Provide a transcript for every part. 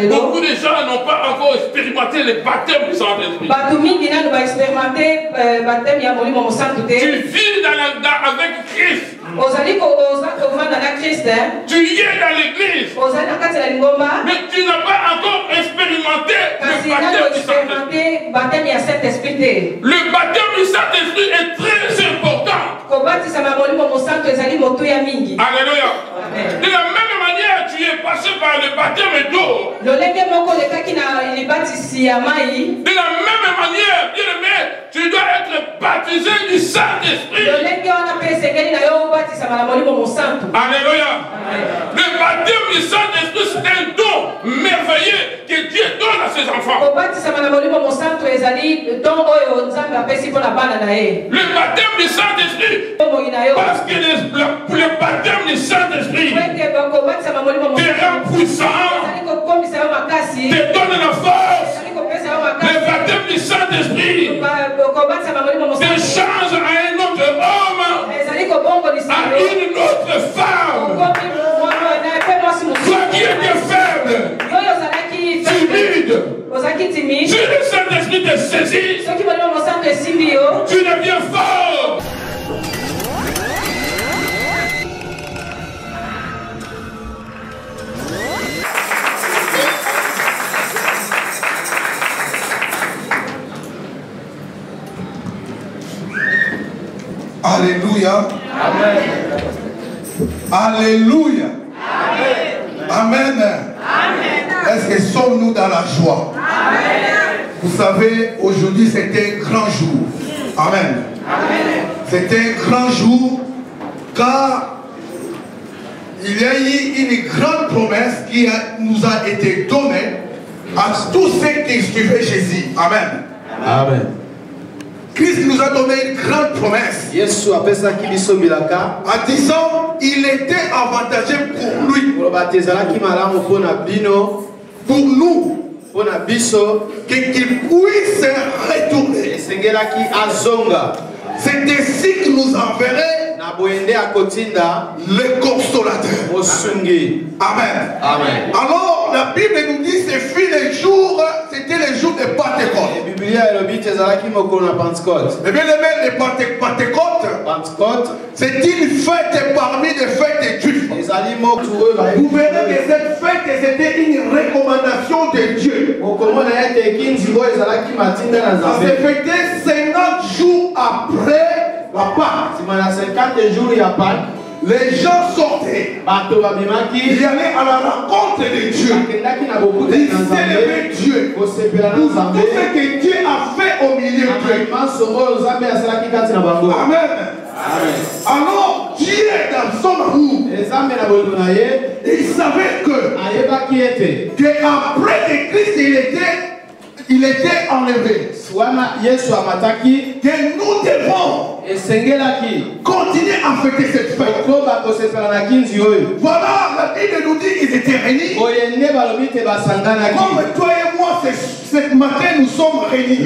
Beaucoup de gens n'ont pas encore expérimenté le baptême du Saint-Esprit. Tu vis avec Christ. Tu y es dans l'église, mais tu n'as pas encore expérimenté le baptême du Saint-Esprit. Le baptême du Saint-Esprit est très important. Alléluia. De la même manière, tu es passé par le baptême d'eau. De la même manière, bien aimé, tu dois être baptisé du Saint-Esprit. Alléluia. Le baptême du Saint-Esprit, c'est un don merveilleux que Dieu donne à ses enfants. Le baptême du Saint-Esprit, parce que le baptême du Saint-Esprit te rend puissant, te donne la force. Le baptême du Saint-Esprit te change à un autre homme, à une autre femme. Toi qui étais faible, timide, si le Saint-Esprit te saisit, tu deviens fort. Alléluia. Amen. Alléluia. Amen. Amen. Amen. Est-ce que sommes-nous dans la joie? Amen. Vous savez, aujourd'hui c'est un grand jour. Amen. Amen. C'est un grand jour car il y a eu une grande promesse qui nous a été donnée à tous ceux qui suivaient Jésus. Amen. Amen. Christ nous a donné une grande promesse en disant il était avantageux pour lui, pour nous, qu'il puisse retourner. C'est ainsi que nous enverrait le consolateur. Amen. Amen. Alors la Bible nous dit c'était le jour de Pentecôte. Mais bien aimé, le Pentecôte, c'est une fête parmi les fêtes juives. Vous verrez que cette fête c'était une recommandation de Dieu. Ça s'est fêté 50 jours après la Pâque. Les gens sortaient. Ils allaient à la rencontre de Dieu. Ils célébraient Dieu pour tout ce que Dieu a fait au milieu d'eux. Amen. Alors Dieu dans son amour, il savait que après que Christ il était enlevé, que nous devons continuer à fêter cette fête. Voilà, la Bible nous dit qu'ils étaient réunis. Comme toi et moi, ce matin, nous sommes réunis. Mais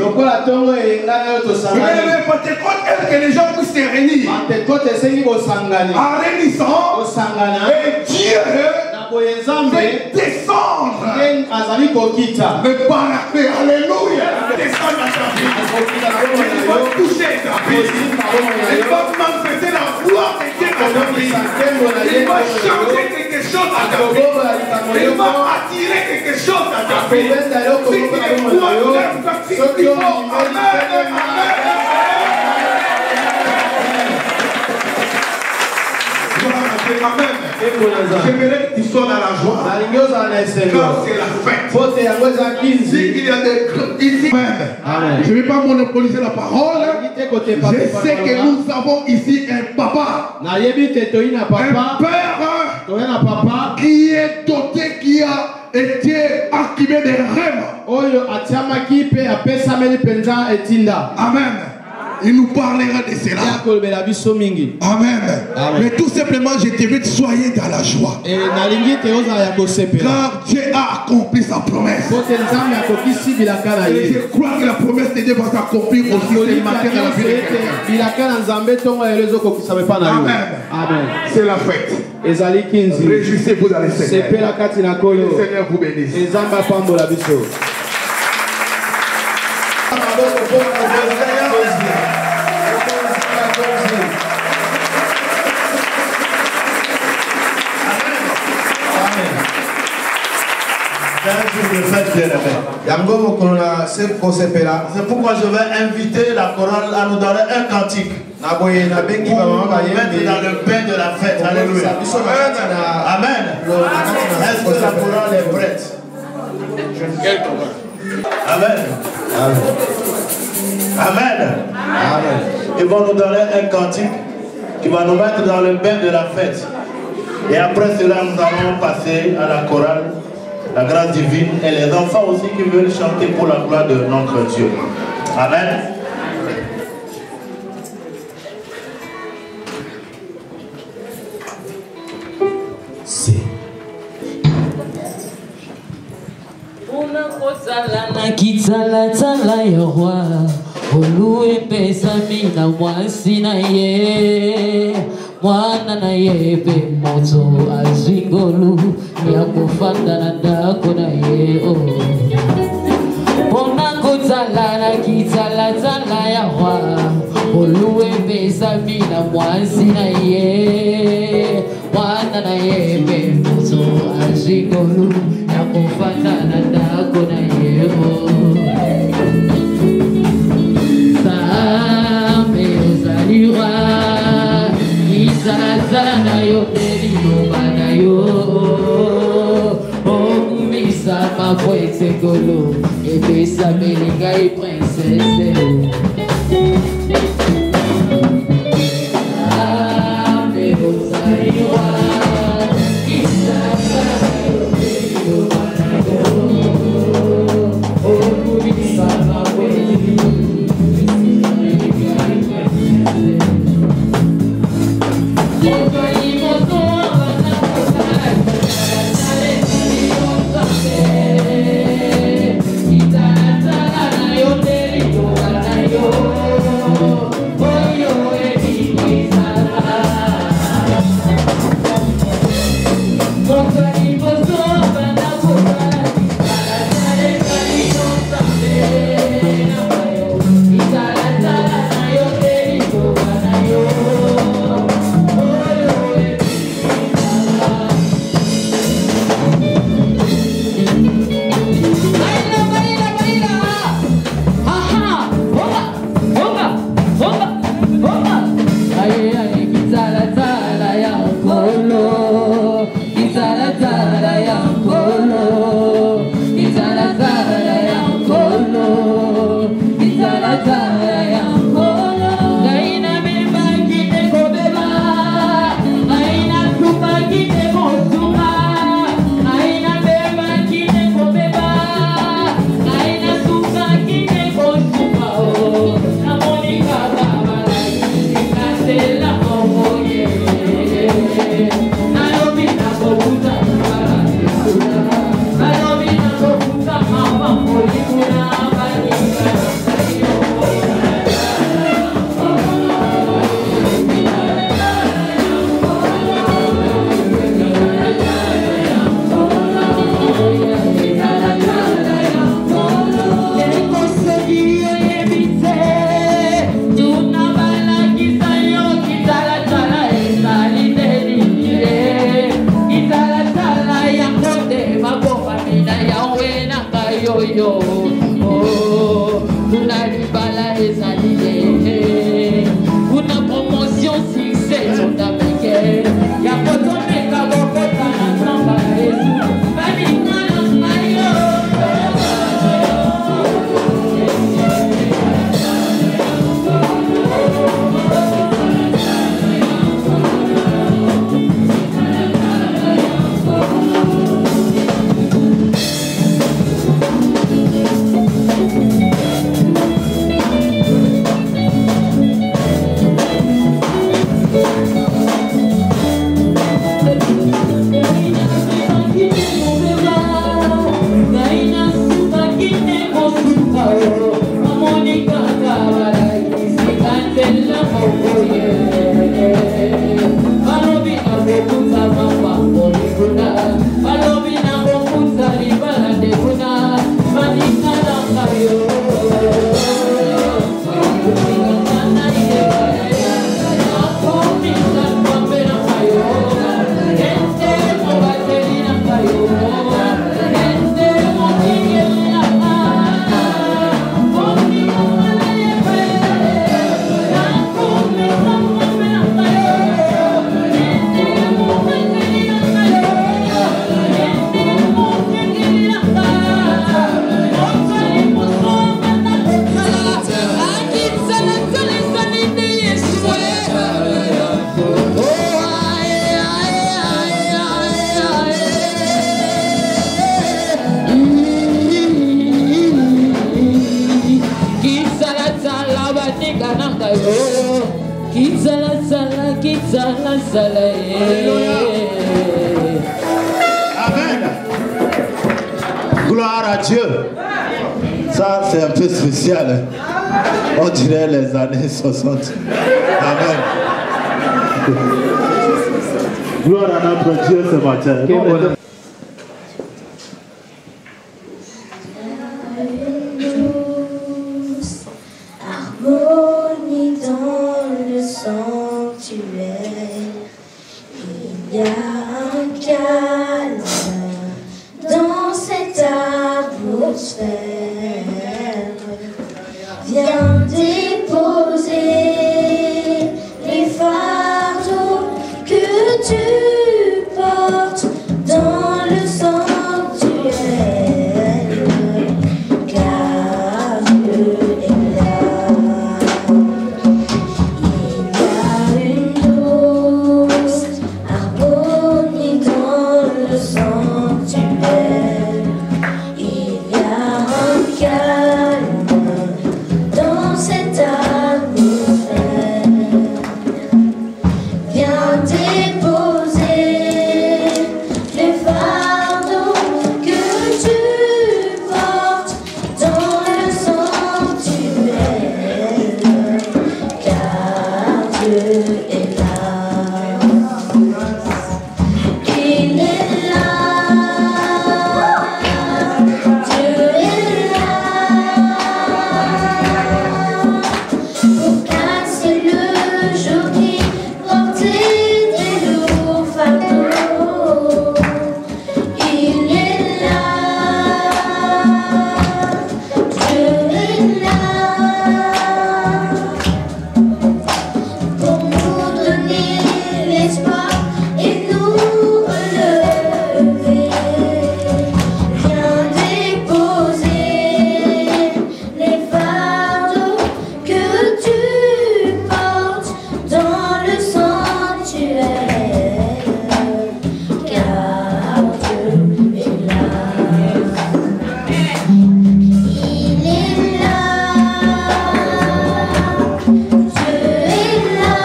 le Pentecôte est que les gens puissent se réunir. En réunissant, et Dieu fait descendre le parapet. Alléluia. Descendre à ta vie. Il va toucher ta vie. Il va manifester la gloire de Dieu à ta vie. Il va changer quelque chose à ta vie. Il va attirer quelque chose à ta vie. Si tu es toi, tu es Amen. J'aimerais que tu sois dans la joie. Car c'est la fête. Ici, il y a des ici. Je ne vais pas monopoliser la parole. Je sais que nous avons ici un papa. Un père qui est doté, qui a été activé des rêves. Amen. Il nous parlera de cela. Amen. Amen. Mais tout simplement, je te veux soyez dans la joie. Car Dieu a accompli sa promesse. Et je crois que la promesse de Dieu va s'accomplir aussi ce matin dans la vie de quelqu'un. Amen. Amen. C'est la fête. Réjouissez-vous dans le Seigneur. Le Seigneur vous bénisse. C'est pourquoi je vais inviter la chorale à nous donner un cantique pour nous mettre dans le bain de la fête. Alléluia. Amen. Est-ce que la chorale est prête? Amen. Amen. Amen. Ils vont nous donner un cantique qui va nous mettre dans le bain de la fête. Et après cela, nous allons passer à la chorale, la grâce divine, et les enfants aussi qui veulent chanter pour la gloire de notre Dieu. Amen. Kitala ya roi Oluwe pesa mina mwasi na ye Mwana na ye pe moto azingolu Ya kufanda na dako na ye Pona kutala na kitala tala ya roi Oluwe pesa mina mwasi na ye Mwana na ye pe moto azingolu Ya kufanda na dako na ye Same ozaliwa Izazala na yo Deliloba na yo Omumisa mafwete golo Ebesa melinga e princesse Same ozaliwa Izazala na yo Deliloba na yo tika nanga yo Kitsala sala Amen. Gloire à Dieu. Ça c'est un peu spécial. On dirait les années 60. Amen. Gloire à notre Dieu ce matin. Harmonie dans le sanctuaire, il y a un calme dans cette atmosphère. Viens déposer les fardeaux que tu portes dans le sanctuaire, car Dieu est là. Il y a une douce harmonie dans le sanctuaire. Il y a un calme dans cette atmosphère. Viens déposer les fardeaux que tu portes dans le sanctuaire, car Dieu est là. Il est là. Dieu est là pour casser le joug qui portait des lourds fardeaux. Il est là. Dieu est là pour nous donner l'espoir et nous relever. Viens déposer les fardeaux que tu portes dans le sanctuaire, car Dieu est là. Il est là. Dieu est là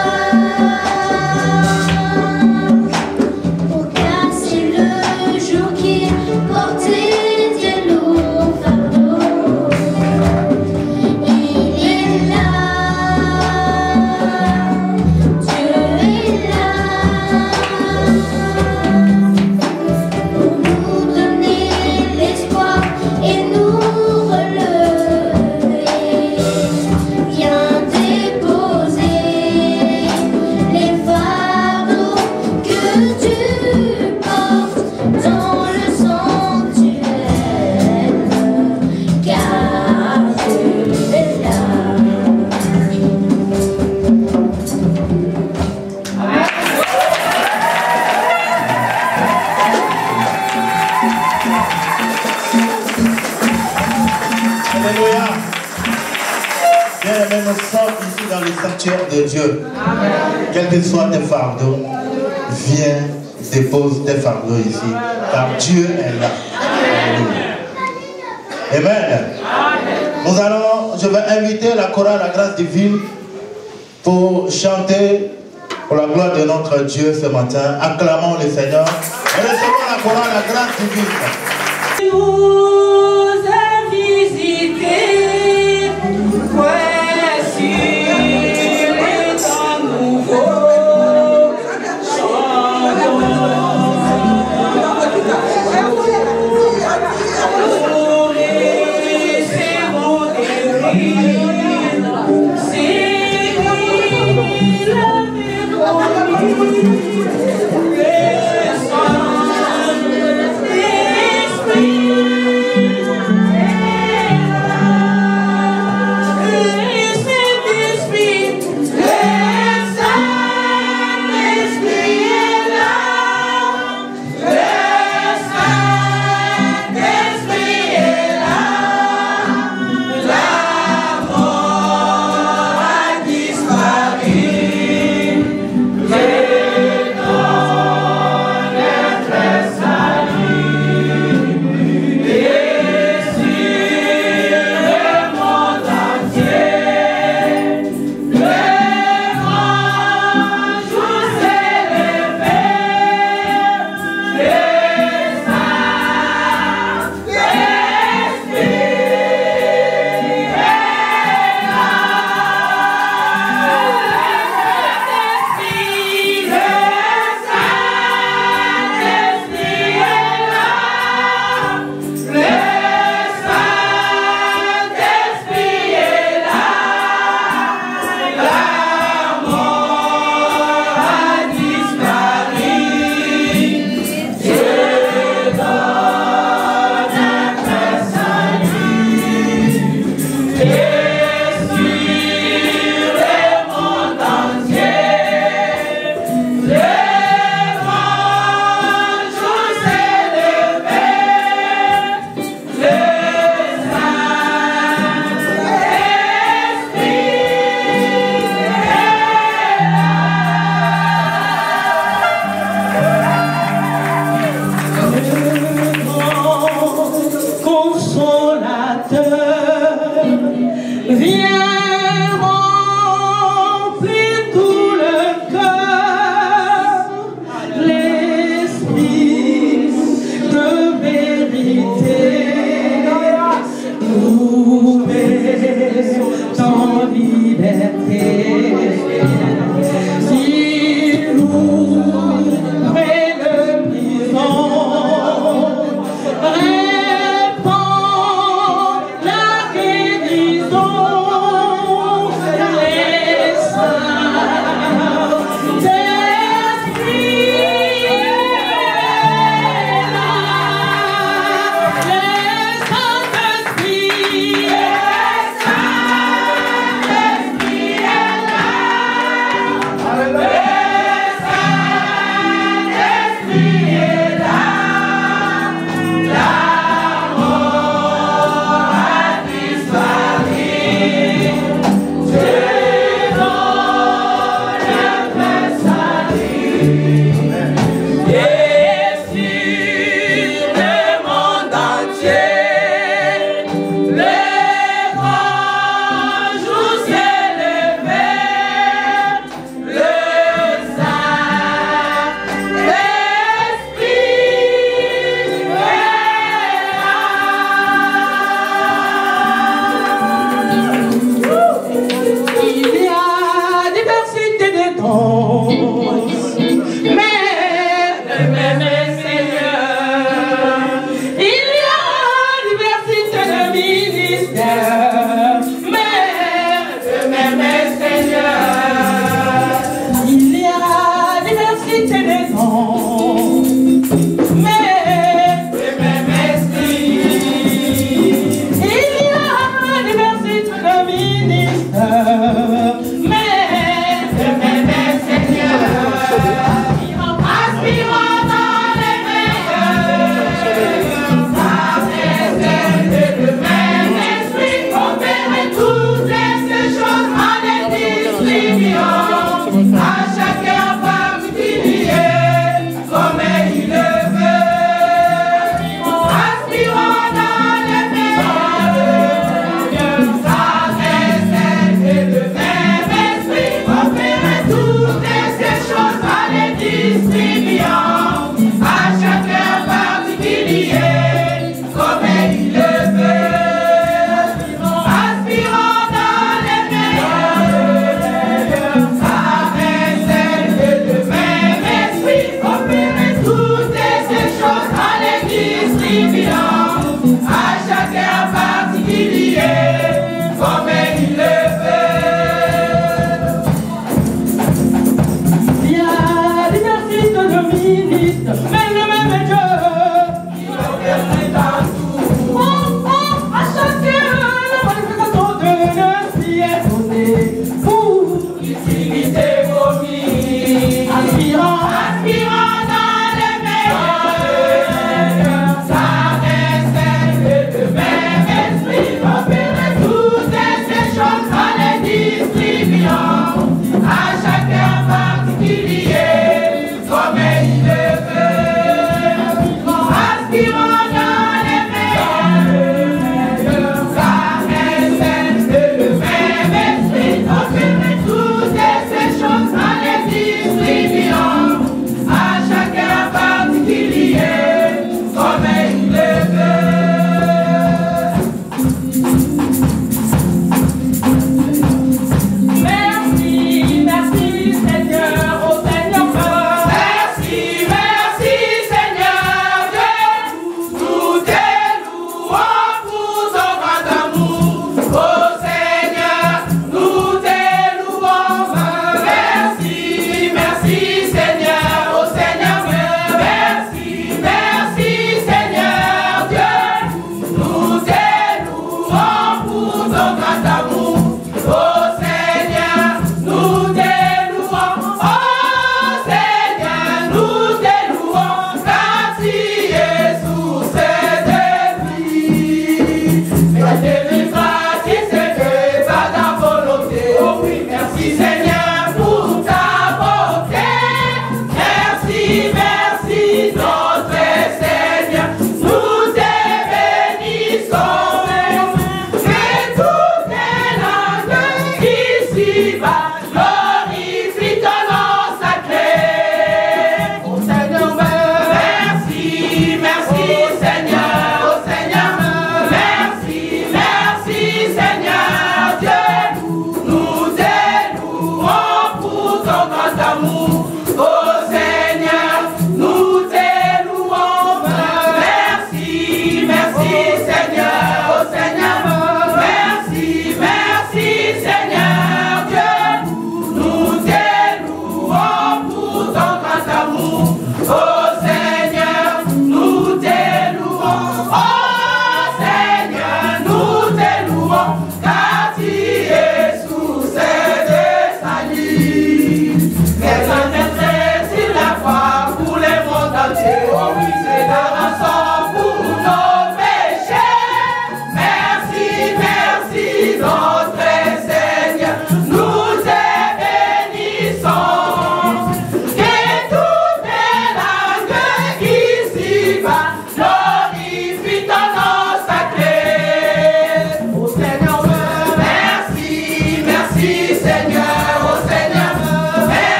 pour casser le joug qui portait des lourds fardeaux. Il est là. Dieu est là pour nous donner l'espoir et nous relever. Viens déposer les fardeaux que tu portes dans le sanctuaire, car Dieu est là. Alléluia. Bien-aimés, nous sommes ici dans le sanctuaire de Dieu. Quels que soient tes fardeaux, viens, dépose tes fardeaux ici, car Dieu est là. Alléluia. Amen. Je vais inviter la chorale La Grâce Divine pour chanter pour la gloire de notre Dieu ce matin. Acclamons le Seigneur et recevons la chorale La Grâce Divine. nous a visités. Voici le temps nouveau. Disparu, le nom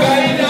Kaina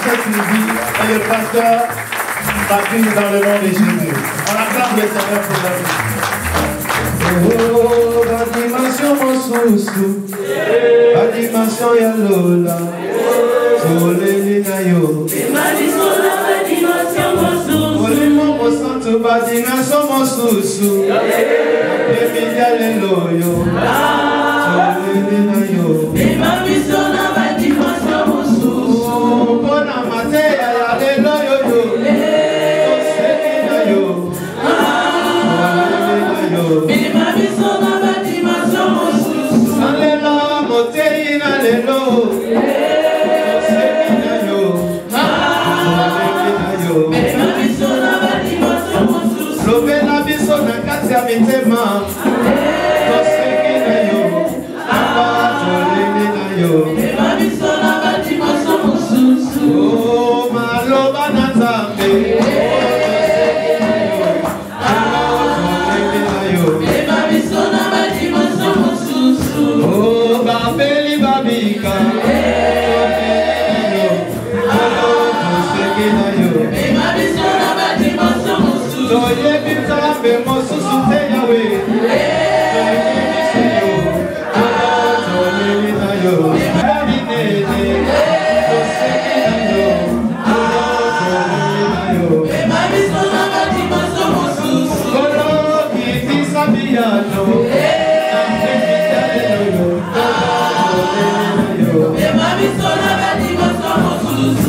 cette vie et le pasteur baptise dans le nom de Jésus. On acclame le Seigneur pour la vie. Oh, la dimension mon sous-sous, la dimension yalola, soleli na yo. Olimo mo santo, la dimension mon sous-sous, emidia lelo yo, soleli na yo. Bona mateya ya lelo yo yo, soleli na yo, soleli na yo. Salela motei na lelo, soleli na yo, soleli na yo. Lobela biso na kati ya mitema, soleli na yo, soleli na yo. Oh, maloba na Nzambe, oh, babeli babika, toyebi Nzambe mosusu te yawe, toleli na yo,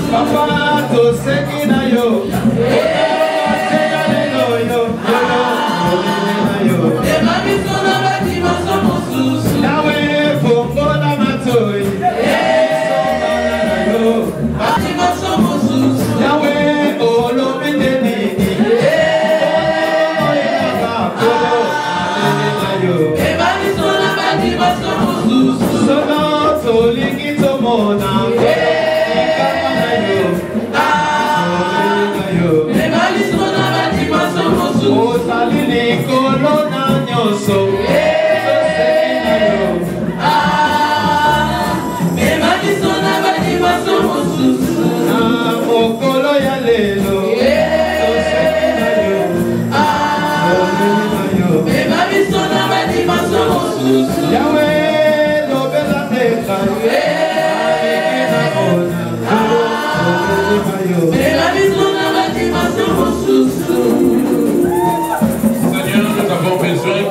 Papa, to seki na yo, Yahweh, Bongo na matoi, Yahweh, Olo Bindeni, Sono Toliki Tomona.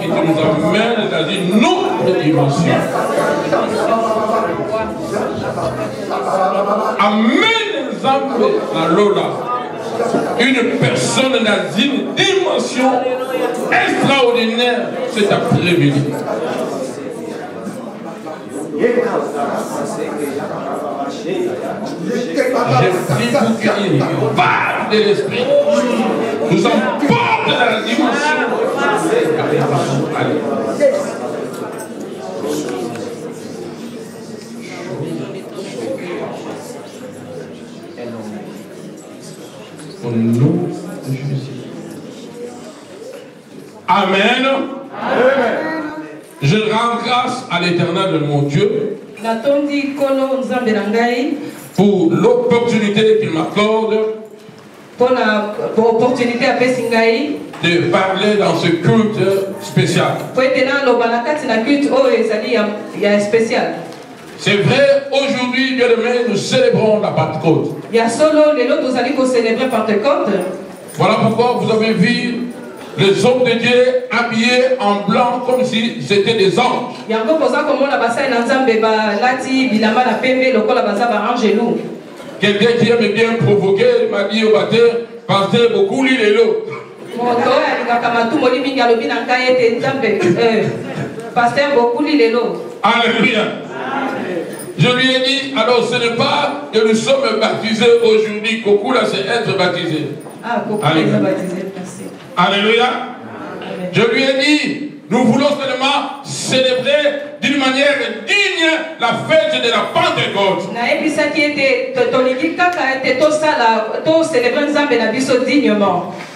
Qui nous amène dans une autre dimension. Amène Nzambe na Lola, une personne dans une dimension extraordinaire cet après-midi. Je prie pour qu'il parle de l'esprit, nous emporte dans la dimension. Allez. Au nom de Jésus. Amen. Je rends grâce à l'Éternel de mon Dieu pour l'opportunité qu'il m'accorde de parler dans ce culte spécial. C'est vrai, aujourd'hui, bien aimé, nous célébrons la Pentecôte. Voilà pourquoi vous avez vu les hommes de Dieu habillés en blanc comme si c'était des anges. Quelqu'un qui aime bien provoquer m'a dit au batteur, pasteur, beaucoup lit les lots. Alléluia. Je lui ai dit, alors ce n'est pas que nous sommes baptisés aujourd'hui, Kokou là c'est être baptisé. Alléluia. Alléluia. Je lui ai dit, nous voulons seulement célébrer d'une manière digne la fête de la Pentecôte.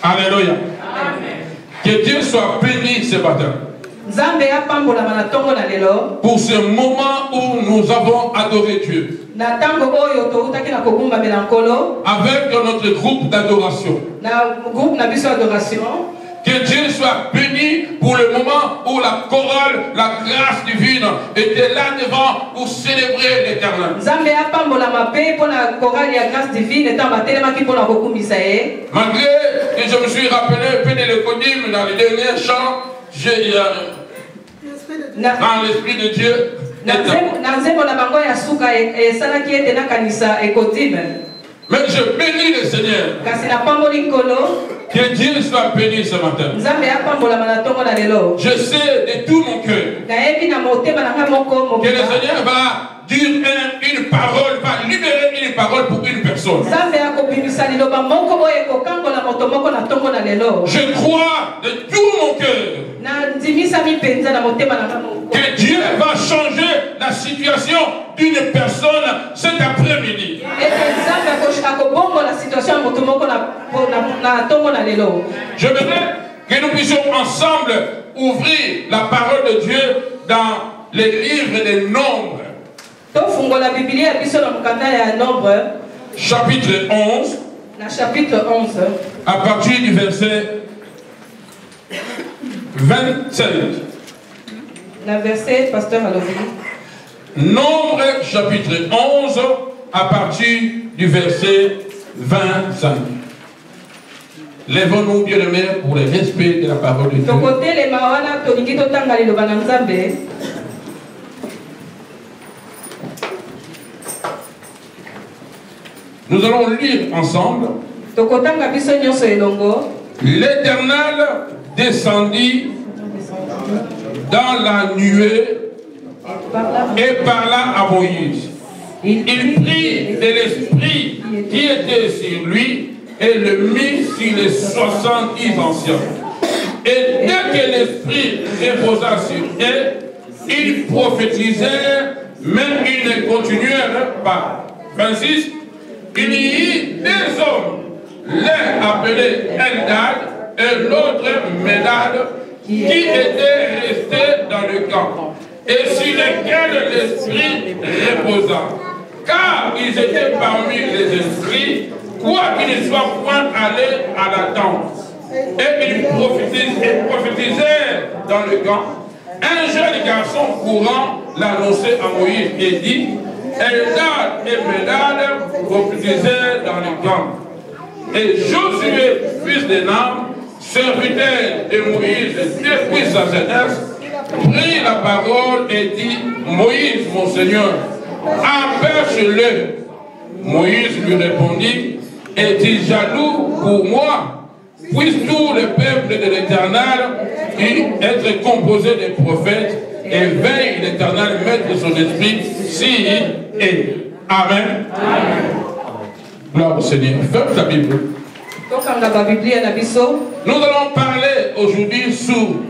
Alléluia. Que Dieu soit béni ce matin. pour ce moment où nous avons adoré Dieu. Avec notre groupe d'adoration. Que Dieu soit béni pour le moment où la chorale, la grâce divine était là devant pour célébrer l'Éternel. Malgré que je me suis rappelé Pénélocodim dans les derniers chants, dans l'Esprit de Dieu. Mais je bénis le Seigneur. Que Dieu soit béni ce matin. Je sais de tout mon cœur que le Seigneur va dire une parole, va libérer une parole pour une personne. Je crois de tout mon cœur que Dieu va changer la situation d'une personne cet après-midi. J'aimerais que nous puissions ensemble ouvrir la parole de Dieu dans les livres des Nombres. Chapitre 11. À partir du verset 25. Nombre chapitre 11 à partir du verset 25. Lèvons-nous, bien-aimés, pour le respect de la parole de Dieu. Nous allons lire ensemble. L'Éternel descendit dans la nuée et parla à Moïse. Il prit de l'esprit qui était sur lui et le mit sur les 70 anciens. Et dès que l'esprit reposa sur eux, ils prophétisèrent, mais ils ne continuèrent pas. 26. Il y eut deux hommes, l'un appelé Eldad et l'autre Médad, qui étaient restés dans le camp, et sur lesquels l'esprit reposa. Car ils étaient parmi les esprits, quoiqu'ils ne soient point allés à la tente. Et ils prophétisèrent dans le camp. Un jeune garçon courant l'annonçait à Moïse et dit: Eldad et Médad prophétisèrent dans le camp. Et Josué, fils de Nam, serviteur de Moïse depuis sa jeunesse, prit la parole et dit: Moïse, mon Seigneur, empêche-le. Moïse lui répondit: es-tu jaloux pour moi? Puisse tout le peuple de l'Éternel être composé de prophètes, et veille l'Éternel mettre son esprit si et Amen. Gloire au Seigneur. Ferme ta Bible. Nous allons parler aujourd'hui sous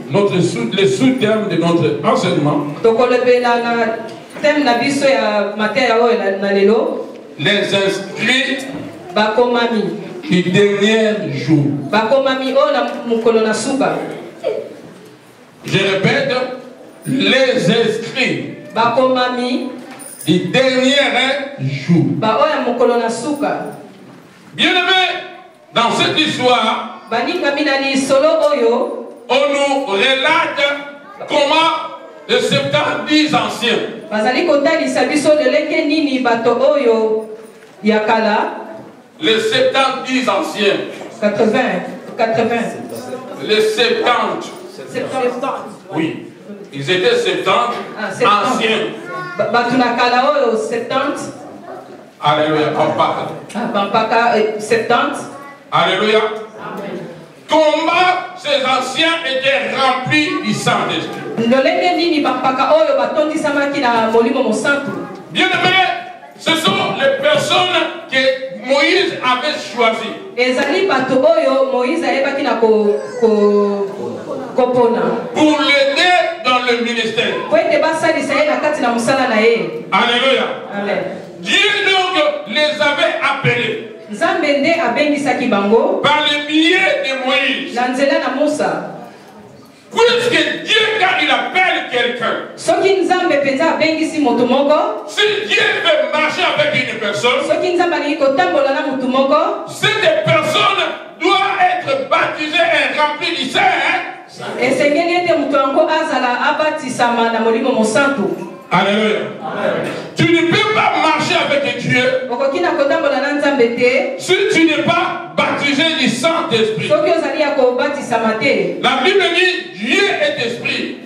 les sous-termes de notre enseignement. Les inscrits du dernier jour. Je répète, les inscrits du dernier jour. Bien-aimé, dans cette histoire, on nous relate comment les 70 anciens les 70 anciens 80 les 70 oui, ils étaient 70 anciens. Alléluia. Pampaka 70. Alléluia. Comment ces anciens étaient remplis du Saint-Esprit. Bien aimé, ce sont les personnes que Moïse avait choisies pour l'aider dans le ministère. Alléluia. Dieu donc les avait appelés par le biais de Moïse. Puisque Dieu, quand il appelle quelqu'un, si Dieu veut marcher avec une personne, cette personne doit être baptisée et remplie du Saint. Alléluia. Tu ne peux pas marcher avec Dieu si tu n'es pas baptisé du Saint-Esprit. La Bible dit Dieu est esprit.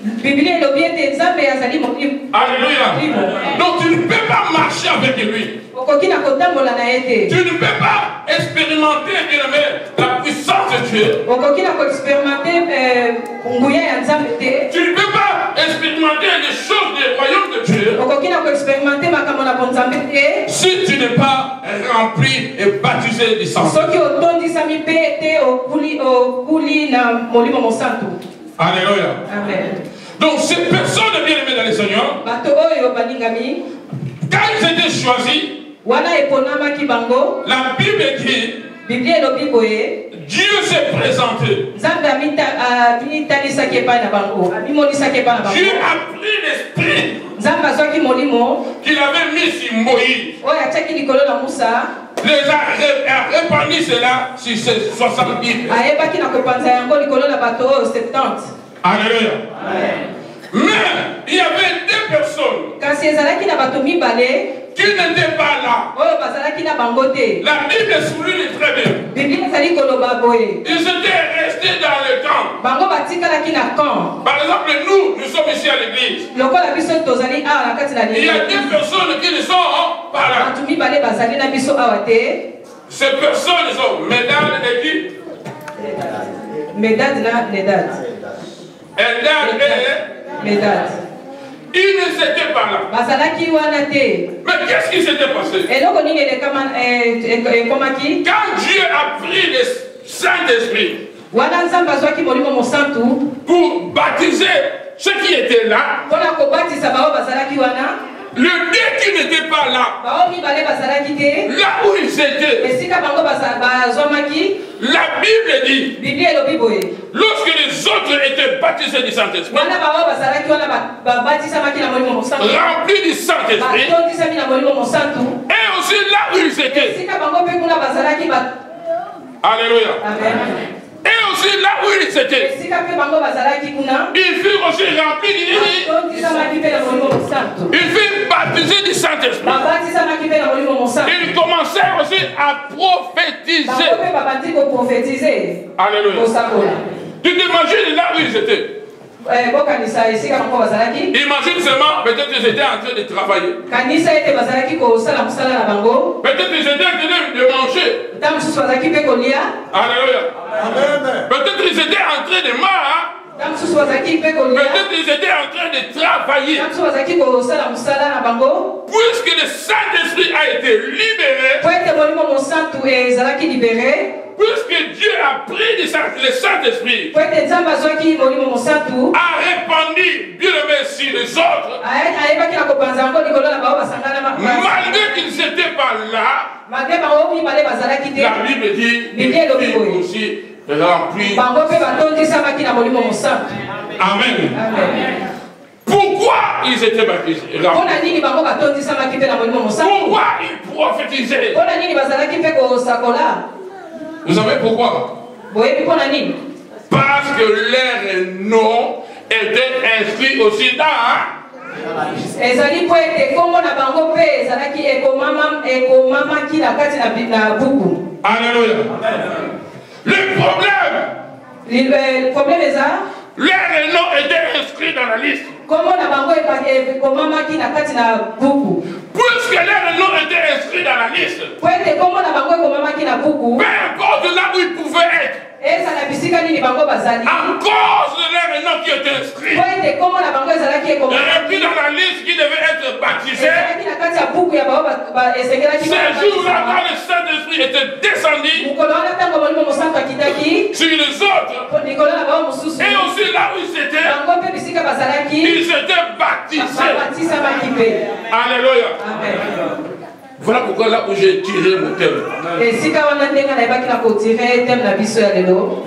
Alléluia. Donc tu ne peux pas marcher avec lui. Tu ne peux pas expérimenter la puissance de Dieu. Tu ne peux pas expérimenter les choses du royaume de Dieu si tu n'es pas rempli et baptisé du Saint-Esprit. Alléluia. Amen. Donc ces personnes bien-aimées dans le Seigneur, quand ils étaient choisis, la Bible dit Dieu s'est présenté. Dieu a pris l'esprit qu'il avait mis sur Moïse. Les a répandu cela sur ces 70. Alléluia. Mais il y avait deux personnes qui n'étaient pas là. La Bible souligne très bien. Ils étaient restés dans le camp. Par exemple, nous sommes ici à l'église. Il y a des personnes qui ne sont pas là. Ces personnes sont Médad et qui? Médad et Médad. Ils ne s'étaient pas là. Mais qu'est-ce qui s'était passé? Quand Dieu a pris le Saint-Esprit pour baptiser ceux qui étaient là, le Dieu qui n'était pas là, là où ils étaient, la Bible dit, lorsque les autres étaient baptisés du Saint-Esprit, remplis du Saint-Esprit, et aussi là où ils étaient, alléluia. Amen. Et aussi là où ils étaient, ils furent aussi remplis du ils furent baptisés du Saint-Esprit. Ils commencèrent aussi à prophétiser. Alléluia. Tu t'imagines là où ils étaient. Imagine seulement, peut-être qu'ils étaient en train de travailler. Peut-être qu'ils étaient en train de manger. Alléluia. Peut-être qu'ils étaient en train de marcher. Peut-être qu'ils étaient en train de travailler. Puisque le Saint-Esprit a été libéré, puisque Dieu a pris le Saint-Esprit, a répandu Dieu le Messie sur les autres, malgré qu'ils n'étaient pas là, la Bible dit qu'ils furent aussi remplis. Amen. Pourquoi ils étaient baptisés? Pourquoi ils prophétisaient? Vous savez pourquoi? Parce que leur nom était inscrit aussi dans. Alléluia. Le problème est ça. Leur nom était inscrit dans la liste. Puisque leur nom était inscrit dans la liste, peu importe là où ils pouvaient être, à cause de leur nom qui était inscrit, et puis dans la liste qui devait être baptisé, ces jours-là, quand le Saint-Esprit était descendu sur les autres, et aussi là où ils étaient baptisés. Alléluia. Voilà pourquoi là où j'ai tiré mon thème.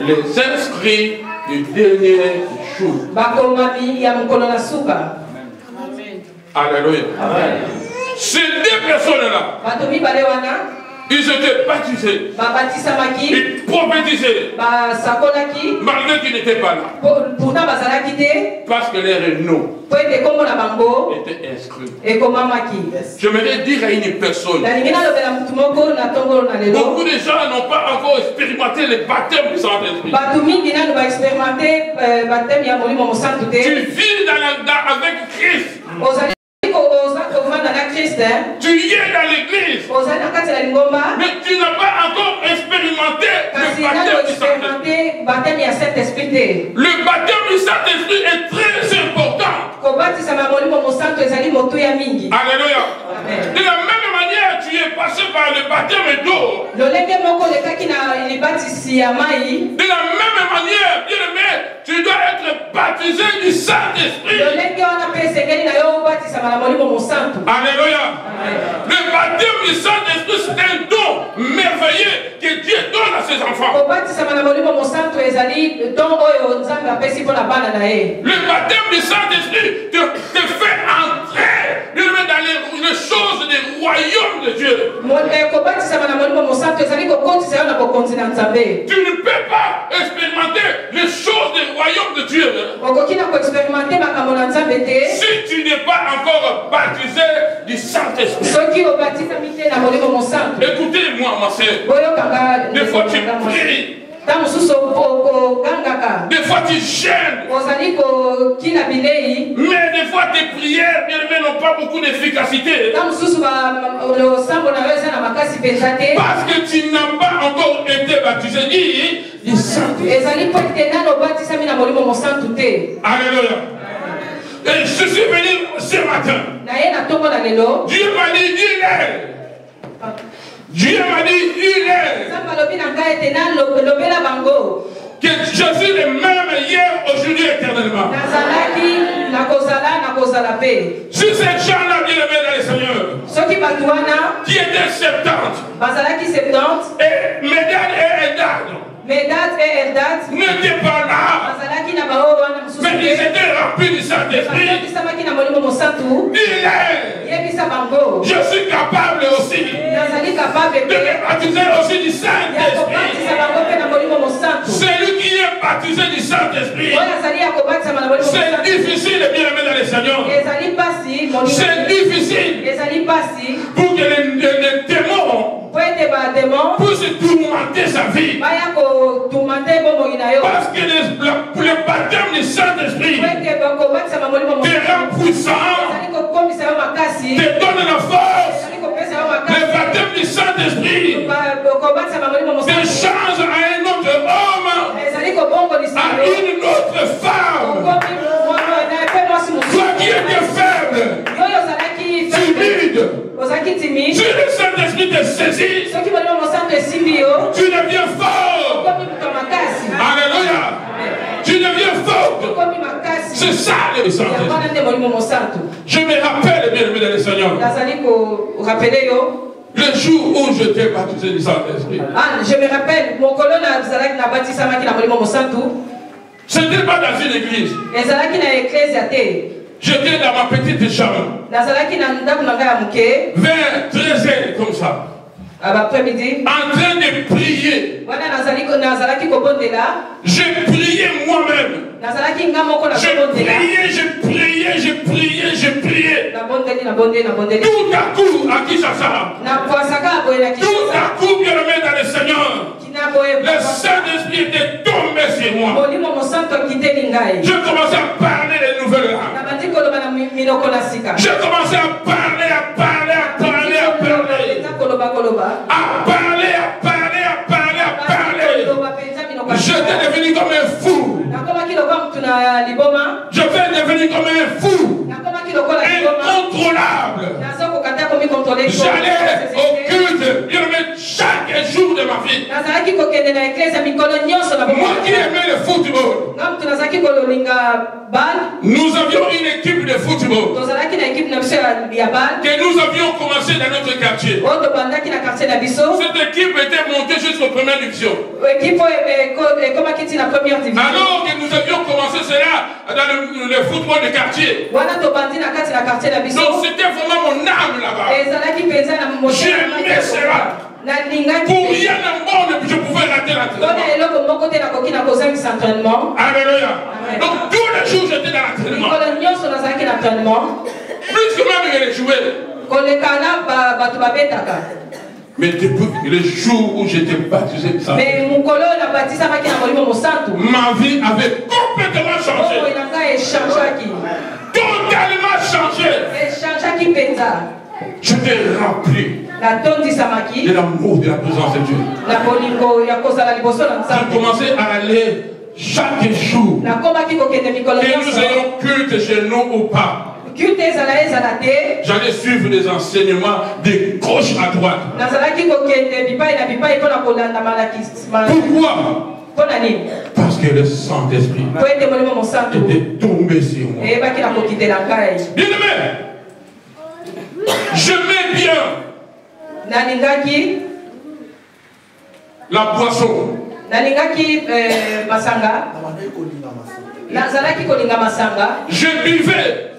Les inscrits du dernier jour. Alléluia. Ces deux personnes-là, ils étaient baptisés. Ils prophétisaient. Malgré qu'ils n'étaient pas là. Parce que les noms étaient inscrits. J'aimerais dire à une personne. Beaucoup de gens n'ont pas encore expérimenté le baptême du Saint-Esprit. Tu vis avec Christ. Tu y es dans l'église, mais tu n'as pas encore expérimenté le baptême du Saint-Esprit. Le baptême du Saint-Esprit est très important. Alléluia. De la même manière, tu es passé par le baptême d'eau. De la même manière, bien aimé, tu dois être baptisé du Saint-Esprit. Alléluia. Le baptême du Saint-Esprit, c'est un don merveilleux que Dieu donne à ses enfants. Le baptême du Saint-Esprit te fait entrer dans les choses des royaumes de Dieu. Tu ne peux pas expérimenter les choses des royaumes de Dieu si tu n'es pas encore baptisé du Saint-Esprit. Écoutez-moi, ma soeur. Des fois tu pries. Des fois tu gênes. Mais des fois tes prières, bien aimé, n'ont pas beaucoup d'efficacité. Parce que tu n'as pas encore été baptisé du Saint-Esprit. Alléluia. Et je suis venu ce matin. Dieu m'a dit, il est. Dieu m'a dit, il est. Que je suis le même hier, aujourd'hui, éternellement. Sur cette chambre-là, bien aimé dans le Seigneur, qui était 70, et Médad et Eldad n'étaient pas là, mais ils étaient remplis du Saint-Esprit. Je suis capable aussi de me baptiser aussi du Saint-Esprit. Celui qui est baptisé du Saint-Esprit, c'est difficile, bien aimé dans le Seigneur. C'est difficile pour que les démons puissent tourmenter sa vie. Parce que le baptême du Saint-Esprit te rend puissant, te donne la force. Le baptême du Saint-Esprit te change à un autre homme, à une autre femme. Toi qui étais faible, timide, si le Saint-Esprit te saisit, tu deviens fort. Alléluia. Tu deviens fort. C'est ça le Saint-Esprit. Je me rappelle, bien aimé dans le Seigneur, le jour où je t'ai baptisé du Saint-Esprit. Je me rappelle, mon colonne n'a baptisé c'était pas dans une église. J'étais dans ma petite chambre. Vers 13h comme ça. En train de prier. Je priais moi-même. Je priais. Tout à coup, à qui ça sert? Tout à coup, bien aimé dans le Seigneur, le Saint-Esprit était tombé sur moi. Je commençais à parler les nouvelles langues. Je commençais à parler. J'étais devenu comme un fou. Je vais devenir comme un fou. Incontrôlable. J'allais au culte chaque jour de ma vie. Moi qui aimais le football, nous avions une équipe de football que nous avions commencé dans notre quartier. Cette équipe était montée jusqu'aux premières divisions. Alors que nous avions commencé cela dans le football de quartier. Donc c'était vraiment mon âme là-bas. J'aimais cela. Pour rien au monde, je pouvais rater l'entraînement. Alléluia. Donc tous les jours j'étais dans l'entraînement. Plus que même je les jouais. Mais depuis le jour où j'étais baptisé, ma vie avait complètement changé. Totalement changé. J'étais rempli de l'amour de la présence de Dieu. J'ai commencé à aller chaque jour. Que nous ayons culte chez nous ou pas. J'allais suivre des enseignements de gauche à droite. Pourquoi? Parce que le Saint-Esprit était tombé sur moi. Bien-aimé, j'aimais bien la boisson. Je buvais.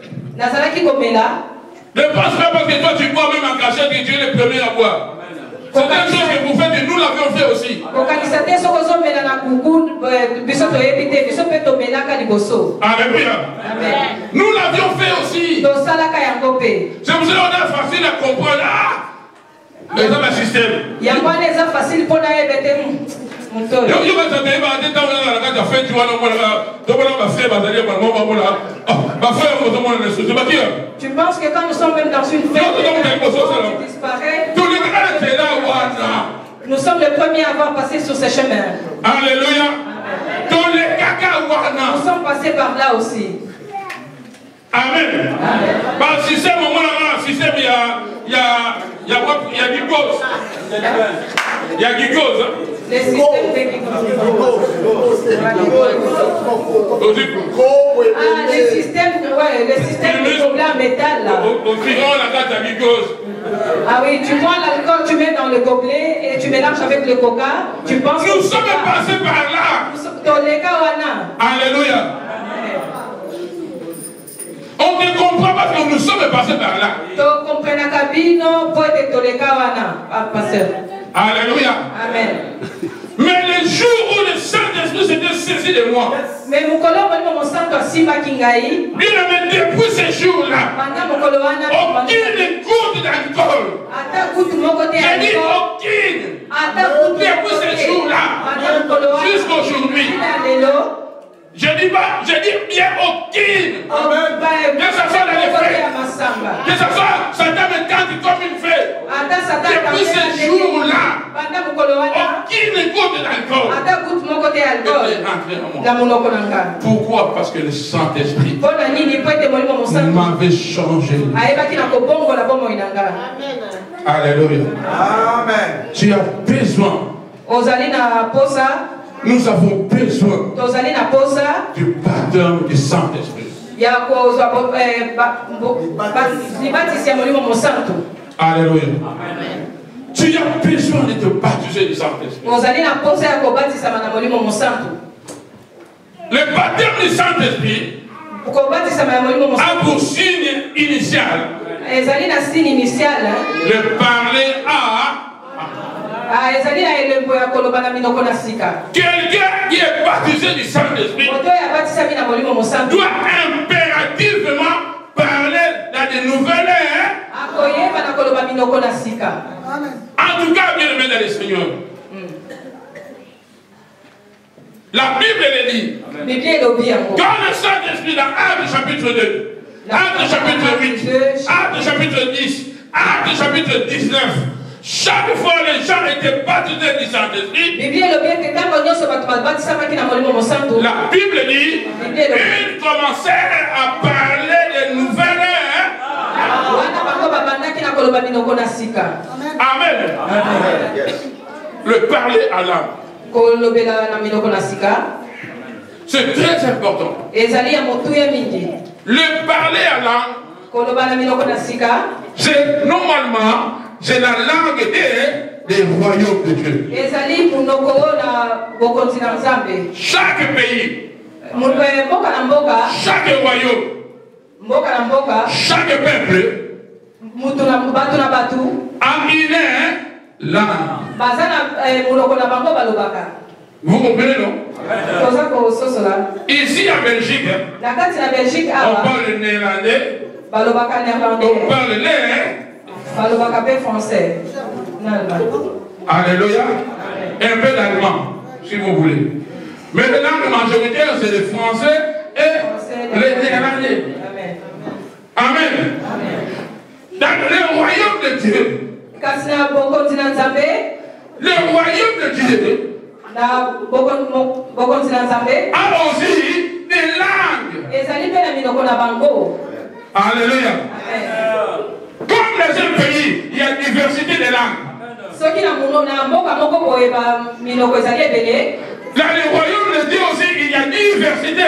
Ne pense pas parce que toi tu bois même en cachette que tu es le premier à boire. C'est une chose que vous faites et nous l'avions fait aussi. Alléluia. Nous l'avions fait aussi. C'est pour cela qu'on est facile à comprendre. Ah, mais ça va système. Tu penses que quand nous sommes même dans une fête, nous sommes les premiers à avoir passé sur ce chemin. Alléluia. Nous sommes passés par là aussi. Amen. Par le système, au moins, il y a glucose. Il y a glucose. Les systèmes de les systèmes de en métal là. Ah oui, tu prends l'alcool, tu mets dans le gobelet et tu mélanges avec le coca. Tu penses nous sommes passés par là. Alléluia. On ne comprend pas que nous sommes passés par là. Alléluia. Amen. Mais le jour où le Saint-Esprit s'était saisi de moi, bien aimé, depuis ce jour-là, aucune goutte d'alcool. J'ai dit aucune. Depuis ce jour-là, jusqu'aujourd'hui. Je dis bien aucune. Que ce soit dans les fêtes, que ce soit Satan me tente comme une fête. Depuis ce jour-là, aucune goutte d'alcool ne peut rentrer en moi. Pourquoi? Parce que le Saint-Esprit m'avait changé. Alléluia. Amen. Tu as besoin. Nous avons besoin du baptême du Saint-Esprit. Alléluia. Tu as besoin de te baptiser du Saint-Esprit. Le baptême du Saint-Esprit a pour signe initial le parler à quelqu'un qui est baptisé du Saint-Esprit doit impérativement parler dans de nouvelles airs. En tout cas, bien aimé dans le Seigneur. La Bible le dit. Quand le Saint-Esprit dans Actes chapitre 2, Actes chapitre 8, Actes chapitre 10, Actes chapitre 19, chaque fois les gens étaient baptisés du Saint-Esprit. La Bible dit ils commencèrent à parler de nouvelles airs. Amen. Le parler à l'âme. C'est très important. Le parler à l'âme, c'est normalement, c'est la langue des royaumes de Dieu. Chaque pays, chaque royaume, chaque peuple a une langue. Vous comprenez, non? Ici en Belgique, on parle le néerlandais, on parle le français. Alléluia. Un peu d'allemand, si vous voulez. Mais la langue majoritaire, c'est le français et le néerlandais. Amen. Dans le royaume de Dieu, le royaume de Dieu a aussi des langues. Alléluia. Comme les autres pays, il y a une diversité de langues. Dans le royaume de Dieu aussi, il y a une diversité.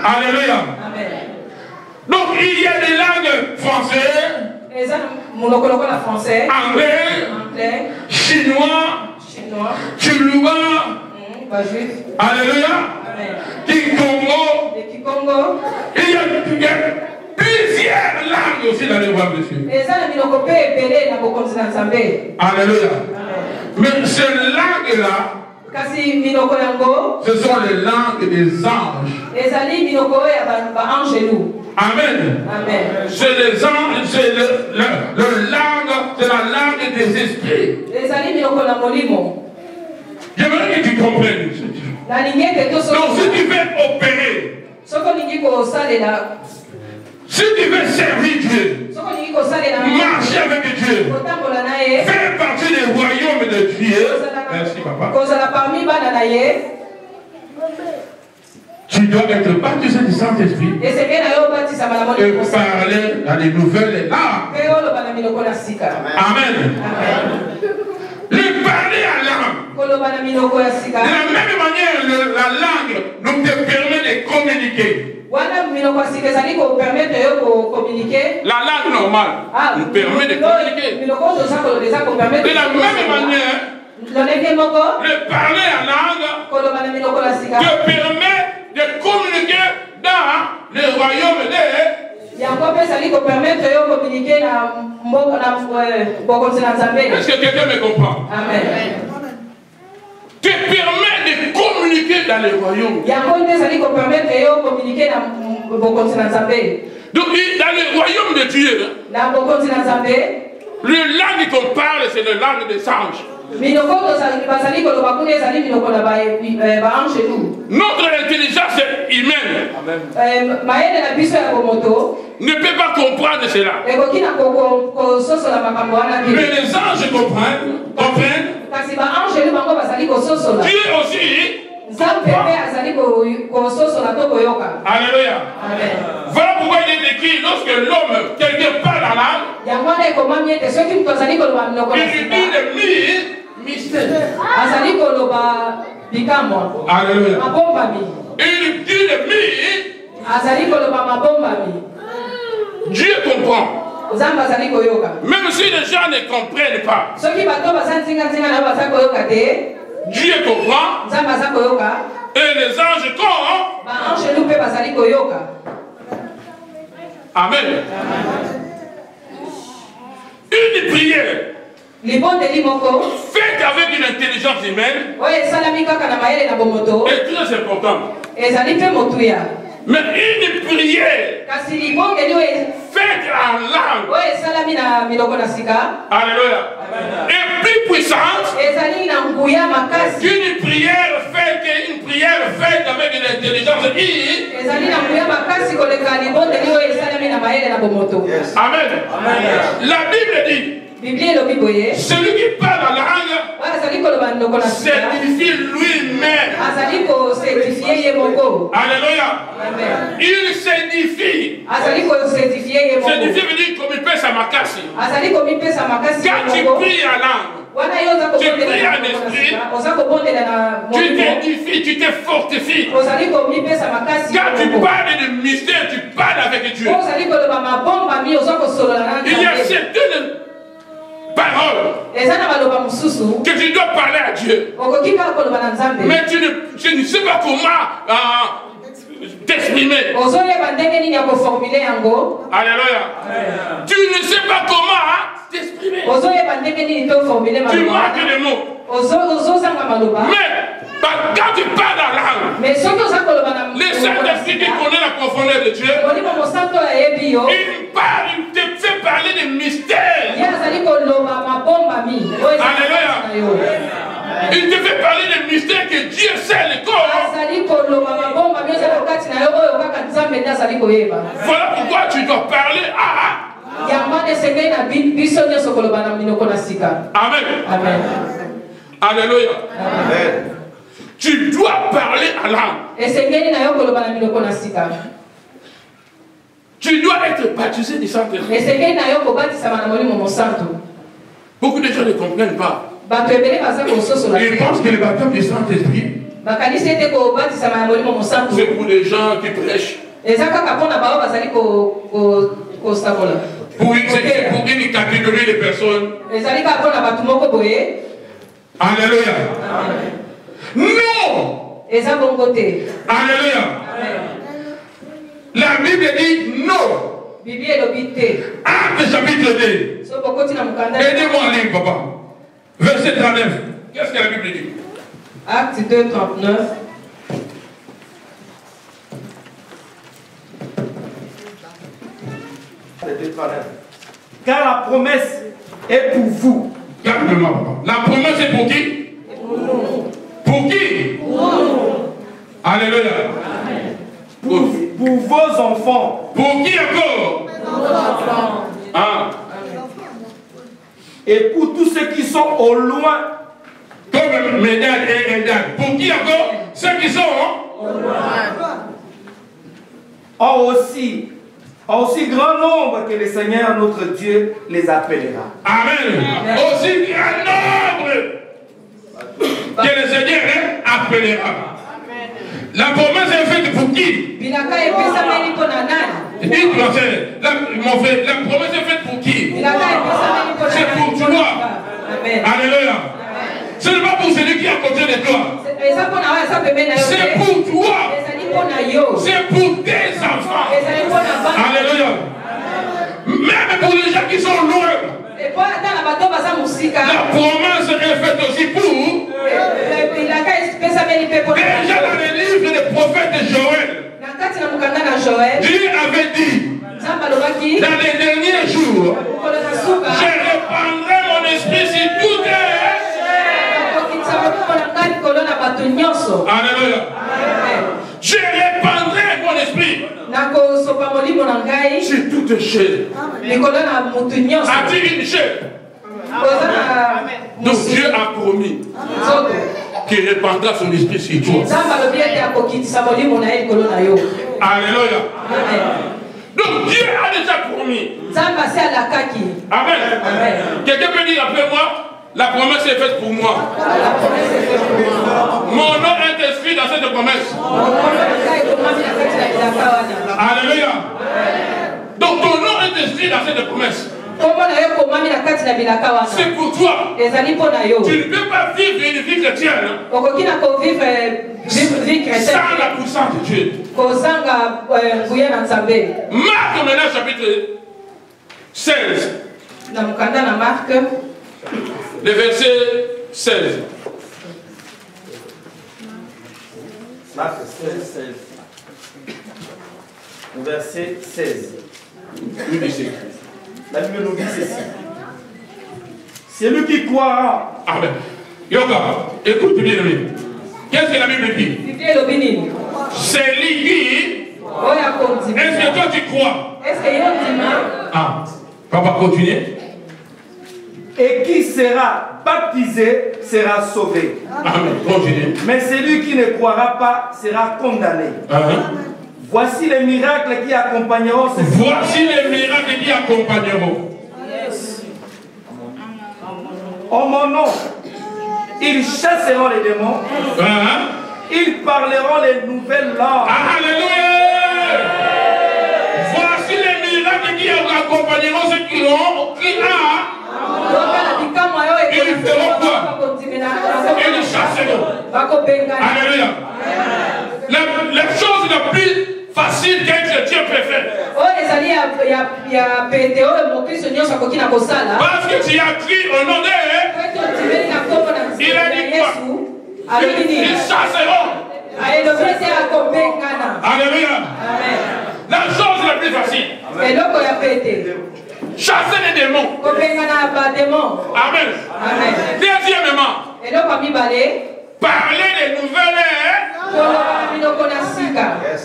Alléluia. Donc il y a des langues françaises, anglais, chinois, chinois, alléluia, Kikongo. Il y a plusieurs langues aussi dans le royaume de Dieu. Alléluia. Mais ces langues-là, ce sont les langues des anges. Amen. C'est les anges, c'est la langue des esprits. J'aimerais que tu comprennes. Donc si tu veux opérer, si tu veux servir Dieu, marcher avec Dieu, faire partie du royaume de Dieu, merci papa, tu dois être baptisé du Saint-Esprit et parler dans les nouvelles langues. Amen. Le parler à l'âme. De la même manière, la langue nous te permet de communiquer. La langue normale nous permet de communiquer. De la même manière, le parler à langue te permet de communiquer dans le royaume de Est-ce que quelqu'un me comprend? Amen. Te permet de communiquer dans le royaume. Donc dans le royaume de Dieu, le langue qu'on parle, c'est le langue des anges. Notre intelligence humaine ne peut pas comprendre cela. Mais les anges comprennent. Dieu aussi. Alléluia. Voilà pourquoi il est écrit lorsque l'homme, quelqu'un parle la langue, il lui dit le mystère. Alléluia. Il lui dit le mystère. Dieu comprend. Même si les gens ne comprennent pas, Dieu comprend. Et les anges comprennent. Amen. Une prière faite avec une intelligence humaine est très importante. Mais une prière faite en langue, alléluia, est plus puissante qu'une prière faite avec une intelligence humaine. Amen. La Bible dit, celui qui parle la langue certifie lui-même. Alléluia. Il certifie. Certifier veut dire comme il peut sa makasi. Azali komipesa makasi. Quand tu pries en langue, tu pries en esprit, tu t'édifies, tu te fortifies. Quand tu parles de mystère, tu parles avec Dieu. Il y a certaines paroles que tu dois parler à Dieu. Mais tu ne sais pas comment t'exprimer. Alléluia. Tu ne sais pas comment t'exprimer. Tu manques de mots. Mais quand tu parles en langue, le Saint-Esprit qui connaît la profondeur de Dieu, il parle, il te fait parler des mystères. Alléluia. Il te fait parler des mystères que Dieu sait le corps. Voilà pourquoi tu dois parler à. Amen. Amen. Alléluia. Amen. Tu dois parler à l'âme. Tu dois être baptisé du Saint-Esprit. Beaucoup de gens ne comprennent pas. Ils pensent que le baptême du Saint-Esprit, c'est pour les gens qui prêchent. Pour une catégorie de personnes. Alléluia. Non. Alléluia. La Bible dit non. Acte chapitre 2. Aidez-moi à lire, papa. Verset 39. Qu'est-ce que la Bible dit? Acte 2, 39. Car la promesse est pour vous. Calme-moi, papa. La promesse est pour qui? Pour qui? Alléluia. Pour vos enfants. Pour qui encore? Ah. Et pour tous ceux qui sont au loin. Comme Médad et Eldad. Pour qui encore? Ceux qui sont au loin. Aussi grand nombre que le Seigneur notre Dieu les appellera. Amen. Aussi grand nombre que le Seigneur appellera. La promesse est faite pour qui? Dites-moi, mon frère, la promesse est faite pour qui? C'est pour toi. Alléluia. Ce n'est pas pour celui qui est à côté de toi. C'est pour toi. C'est pour tes enfants. Alléluia. Même pour les gens qui sont loin. La promesse est faite aussi pour. Déjà dans le livre des prophètes de Joël, Dieu avait dit dans les derniers jours, je répandrai mon esprit sur tout terre. Alléluia. Je répandrai mon esprit sur toute chair. A-t-il une chair? Donc Dieu a promis qu'il répandra son esprit sur toi. Alléluia. Donc Dieu a déjà promis. Amen. Quelqu'un peut dire après moi, la promesse est faite pour moi. Mon nom est inscrit dans cette promesse. Alléluia. Donc ton nom est inscrit dans cette promesse. C'est pour toi. Tu ne peux pas vivre une vie chrétienne sans la puissance de Dieu. Marc maintenant chapitre 16. Le verset 16. Marc 16. Verset 16. La Bible nous dit ceci. C'est lui qui croira. Amen. Yoga, écoute bien. Qu'est-ce que la Bible dit? C'est lui qui. Est-ce que toi tu crois? Ah, papa, continue. Et qui sera baptisé sera sauvé. Amen. Continue. Mais celui qui ne croira pas sera condamné. Voici les miracles qui accompagneront. Voici les miracles qui accompagneront. En mon nom, ils chasseront les démons. Ils parleront les nouvelles langues. Alléluia. Voici les miracles qui accompagneront ceux qui ont, qui a. Ils feront quoi? Ils chasseront. Alléluia. La chose la plus facile qu'un chrétien peut faire. Parce que tu as crié au nom d'eux. Il a dit quoi? Ils chasseront. Alléluia. La chose la plus facile. Chasser les démons. Amen. Deuxièmement, parler des nouvelles.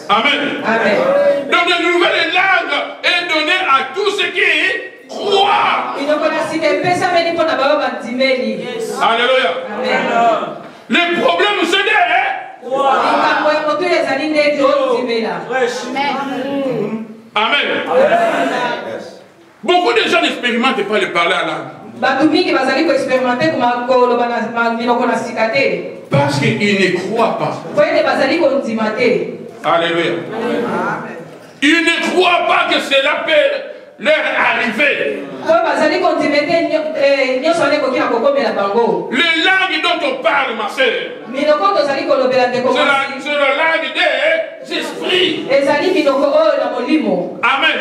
Amen. Donc les nouvelles langues est donnée à tous ceux qui croient. Alléluia. Le problème c'est Amen. Beaucoup de gens n'expérimentent pas le parler à langue. Parce qu'ils ne croient pas. Alléluia. Ils ne croient pas que cela peut leur arriver. Les langues dont on parle, ma soeur, c'est la langue des esprits. Amen.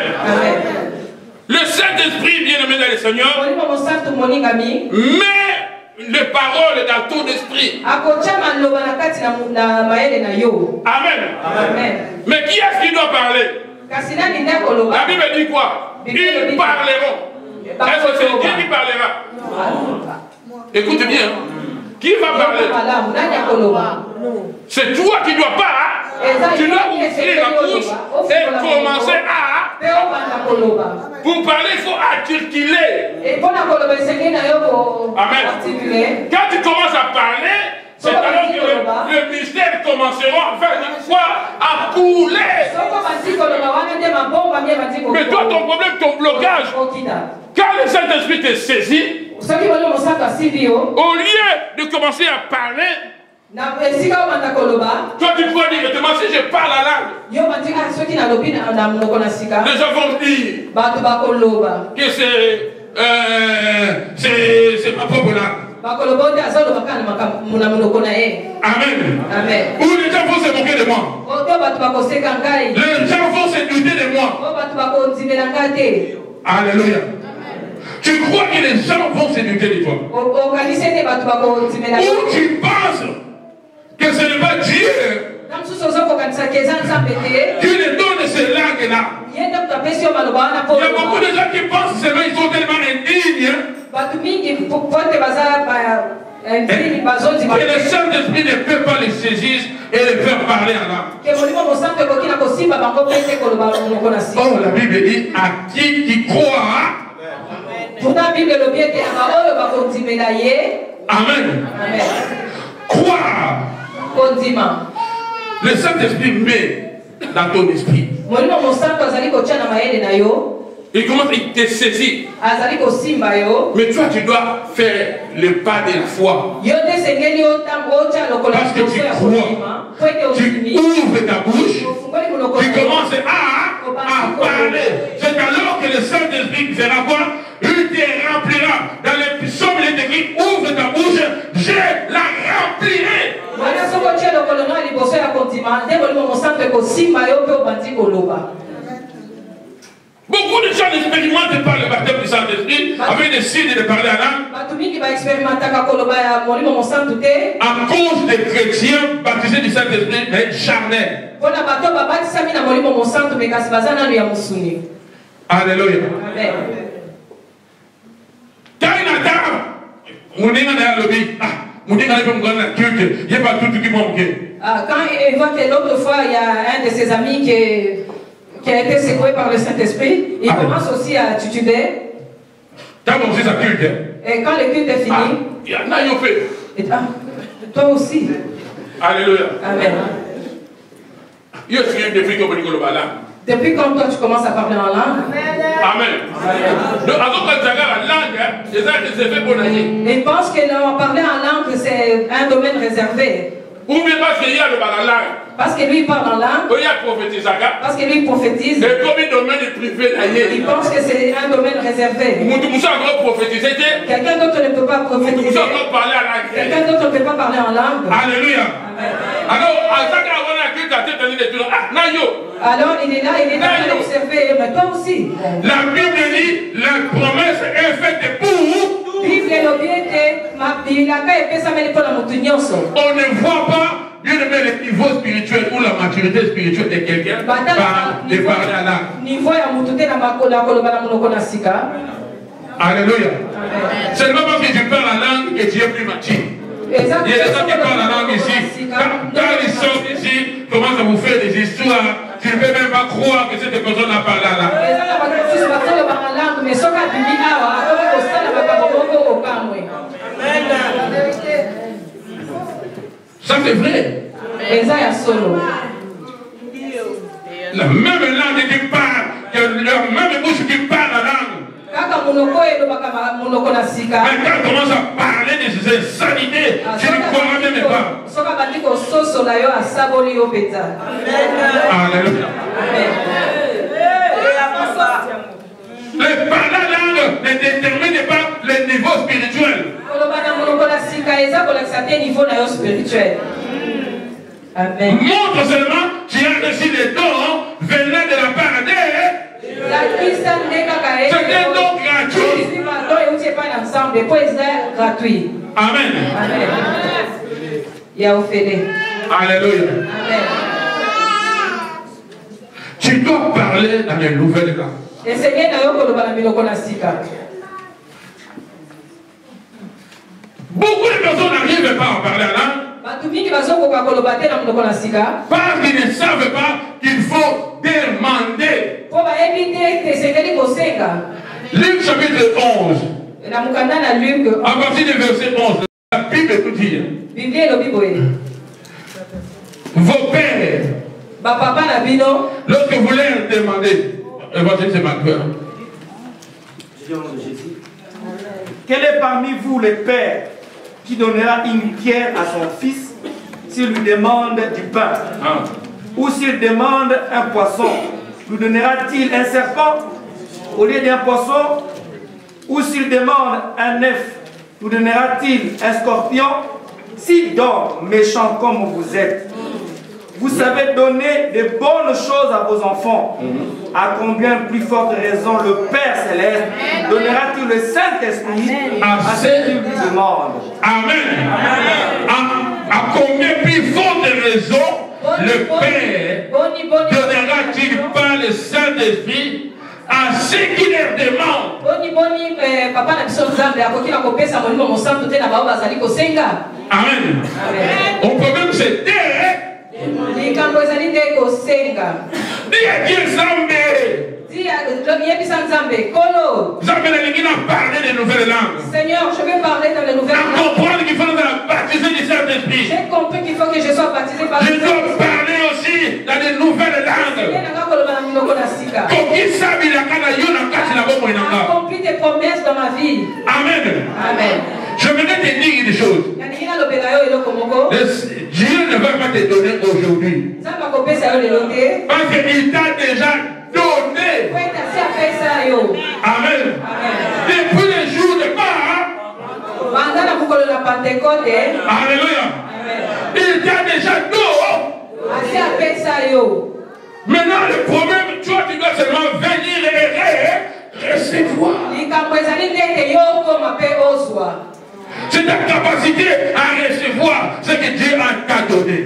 Le Saint-Esprit, bien aimé dans le Seigneur, mais les paroles dans ton esprit. Amen. Mais qui est-ce qui doit parler? La Bible dit quoi? Ils parleront. Est-ce que c'est Dieu qui parlera? Écoute bien. Qui va parler? C'est toi qui ne dois pas. Tu dois ouvrir la bouche et commencer à. Pour parler, il faut articuler. Amen. Quand tu commences à parler, c'est alors que le mystère commencera une fois à couler. Mais toi, ton problème, ton blocage, quand le Saint-Esprit te saisit, au lieu de commencer à parler, toi tu peux dire, si je parle la langue, les gens vont dire que c'est ma propre langue. Amen. Ou les gens vont se moquer de moi. Les gens vont se douter de moi. Alléluia. Tu crois que les gens vont se douter de toi? Ou tu penses que ce n'est pas Dieu qui les donne ces langues-là? Il y a beaucoup de gens qui pensent seulement qu'ils sont tellement indignes que le Saint-Esprit ne peut pas les saisir et les faire parler en langue. Oh, la Bible dit à qui croit. Amen. Croire. Le Saint-Esprit met dans ton esprit. Il commence, il te saisit. Mais toi, tu dois faire le pas de la foi. Parce que tu crois. Tu ouvres ta bouche. Tu commences à parler. C'est alors que le Saint-Esprit fera quoi? Il te remplira. Dans les psaumes, il est écrit, ouvre ta bouche, je la remplirai. Beaucoup de gens n'expérimentent pas le baptême du Saint-Esprit avec des signes de parler à langue. À cause des chrétiens baptisés du Saint-Esprit, mais charnels. Alléluia. Quand il voit que l'autre fois, il y a un de ses amis qui a été secoué par le Saint-Esprit, il commence aussi à tituber. Et quand le culte est fini, toi aussi. Alléluia. Amen. Depuis quand toi tu commences à parler en langue? Amen. Ils pensent que parler en langue c'est un domaine réservé. Ou bien parce qu'il y a le langue. Parce que lui il parle en langue. Parce que lui il prophétise. Il pense que c'est un domaine réservé. Quelqu'un d'autre ne peut pas prophétiser. Quelqu'un d'autre ne peut pas parler en langue. Alléluia. Alors il est là, il est en train d'observer, mais toi aussi. La Bible dit la promesse est faite pour vous. On ne voit pas, bien aimé, le niveau spirituel ou la maturité spirituelle de quelqu'un par de parler à l'âme. Alléluia. C'est pas parce que tu parles la langue que tu es plus mature. Il y a des gens qui parlent la langue ici. Quand ils sortent ici, commencent à vous faire des histoires. Tu ne peux même pas croire que cette personne a parlé la langue. Ça c'est vrai. La même langue qui parle, la même bouche qui parle la langue. Mais quand on commence à parler de ces insanités, tu ne croiras même pas. Alléluia. Le parler la langue ne détermine pas le niveau spirituel. Amen. Montre seulement tu as reçu des dons venant de la part d'eux. C'est un don gratuit. Amen. Alléluia. Tu dois parler dans les nouvelles langues. Beaucoup de personnes n'arrivent pas à parler la langue parce qu'ils ne savent pas qu'il faut demander. Luc chapitre 11. À partir du verset 11, la Bible tout dit. Vos pères, lorsque vous leur demandez, évangéliste Macbeth. Quel est parmi vous le père qui donnera une pierre à son fils s'il lui demande du pain? Ou s'il demande un poisson, lui donnera-t-il un serpent au lieu d'un poisson? Ou s'il demande un œuf, lui donnera-t-il un scorpion? Si donc, méchants comme vous êtes, vous savez donner de bonnes choses à vos enfants, à combien plus forte raison le Père Céleste donnera-t-il le Saint-Esprit à ceux qui lui demandent? Amen. À combien plus forte raison le Père donnera-t-il pas le Saint-Esprit à ceux qui leur demandent? Amen. On peut même se taire. Dis à Dieu Zambé. Parler des nouvelles langues. Seigneur, je vais parler dans les nouvelles langues. Comprendre qu'il faut nous baptiser du Saint-Esprit. J'ai compris qu'il faut que je sois baptisé par le Saint-Esprit. Je dois parler aussi dans les nouvelles langues. Accomplis tes promesses dans ma vie. Amen. Amen. Je voudrais te dire une chose. Dieu ne va pas te donner aujourd'hui. Parce qu'il t'a déjà donné. Amen. Depuis le jour de Pâques. Alléluia. Il t'a déjà donné. Maintenant le problème, toi tu dois seulement venir et recevoir. C'est ta capacité à recevoir ce que Dieu t'a donné.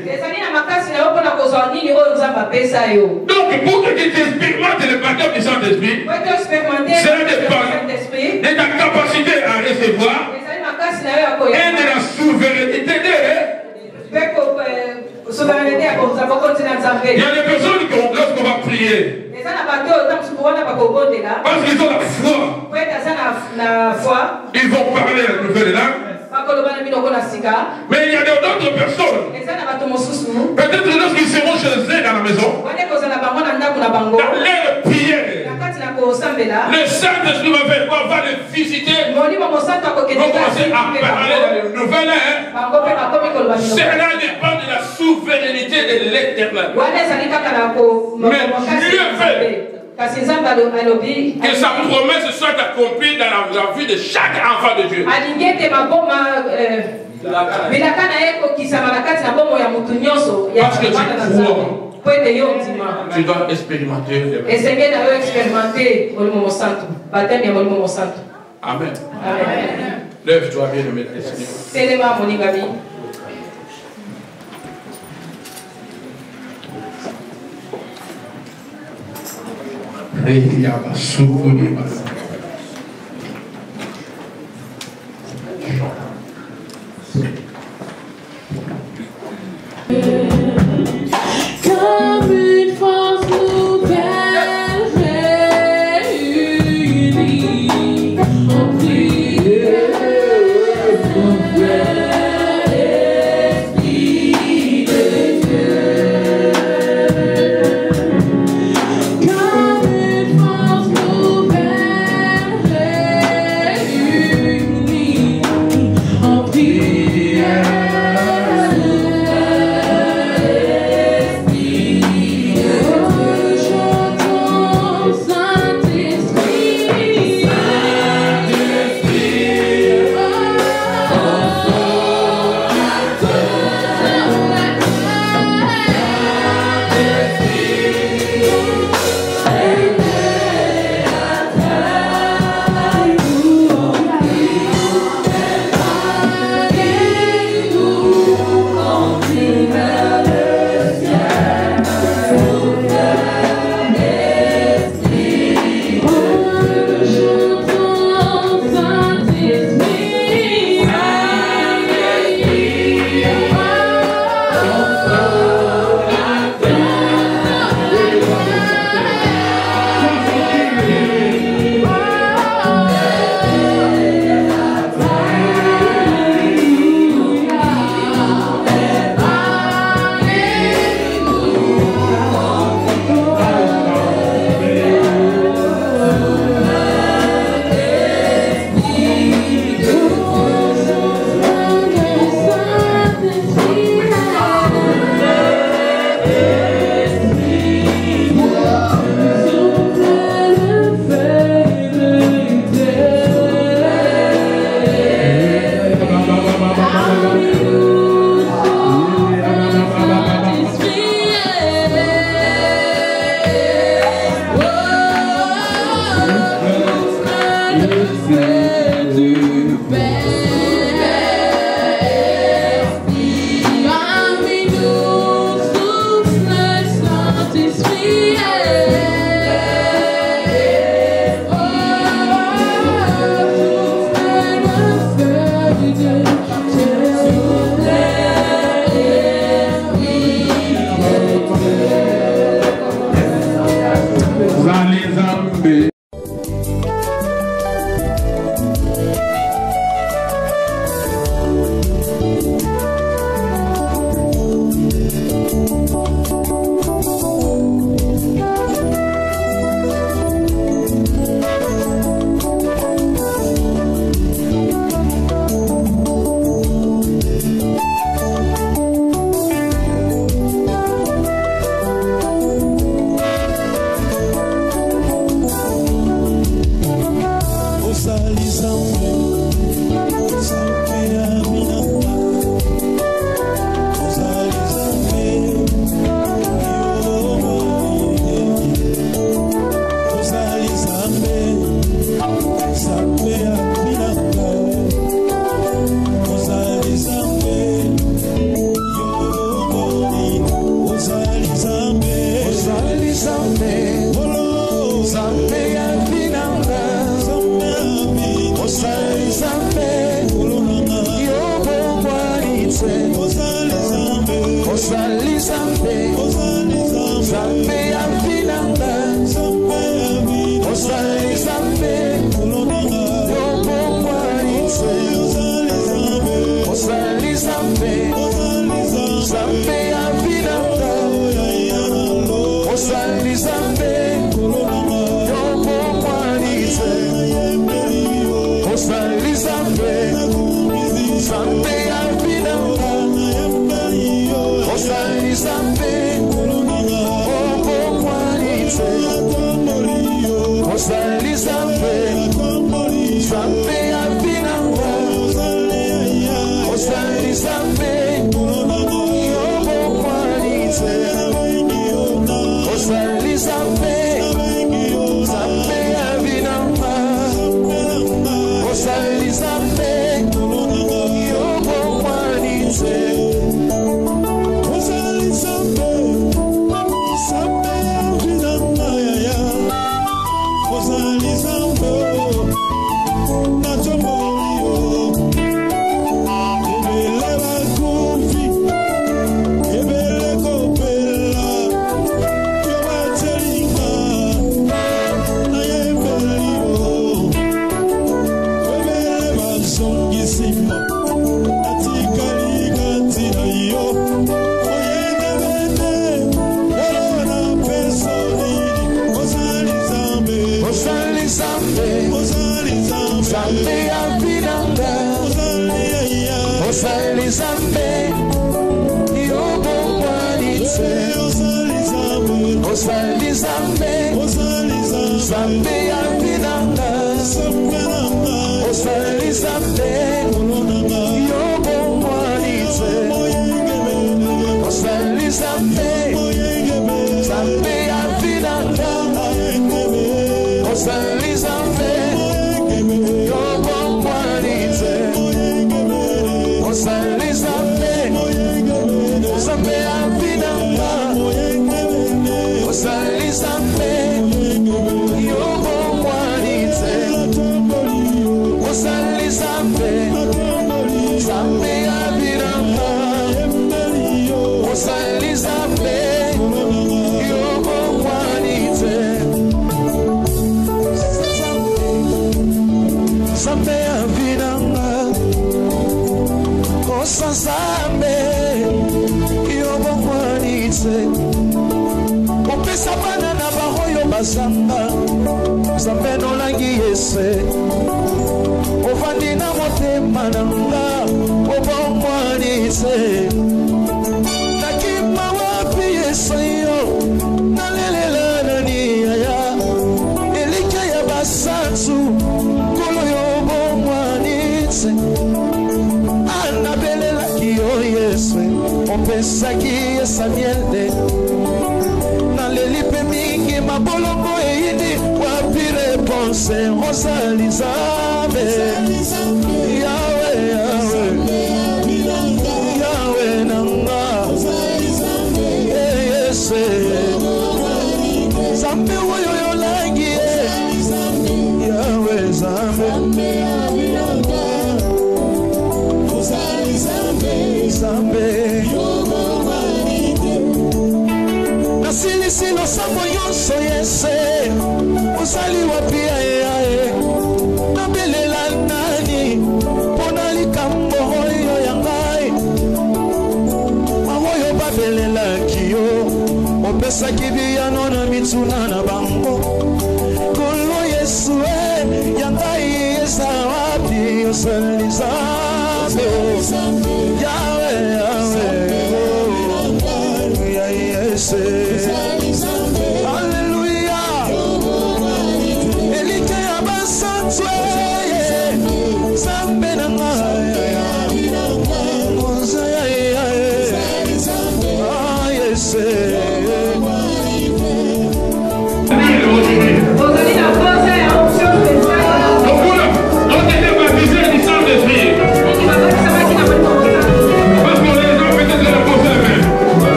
Donc pour que tu expérimentes le baptême du Saint-Esprit, c'est de ta capacité à recevoir et de la souveraineté de. Il y a des personnes qui, lorsqu'on va prier, parce qu'ils ont la foi, ils vont parler la nouvelle langue. Mais il y a d'autres personnes. Peut-être lorsqu'ils seront chez eux dans la maison, dans leur prière, le Saint-Esprit va faire quoi? Va les visiter. Vont commencer à parler dans les nouvelles. Cela dépend de la souveraineté de l'Éternel. Mais Dieu veut que sa promesse soit accomplie dans la vie de chaque enfant de Dieu. Parce que tu crois, tu dois expérimenter. Amen. Lève-toi bien, le maître Seigneur. Comme une force nouvelle réunie en prière, mon frère esprit de Dieu. Comme une force nouvelle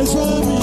Swami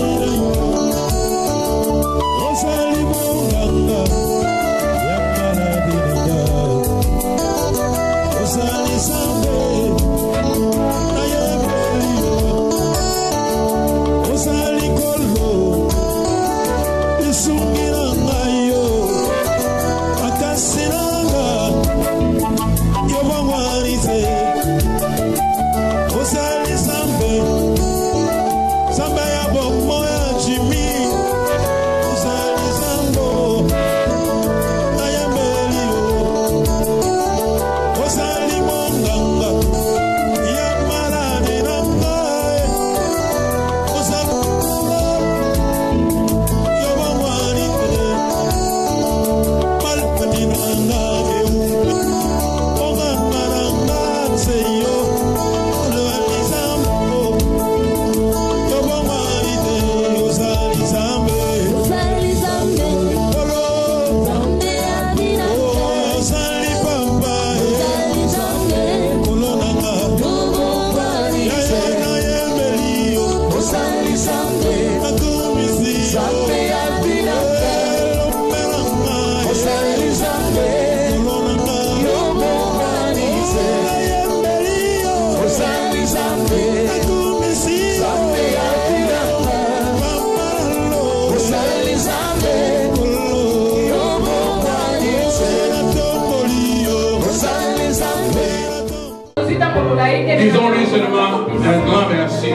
Disons-lui seulement un grand merci.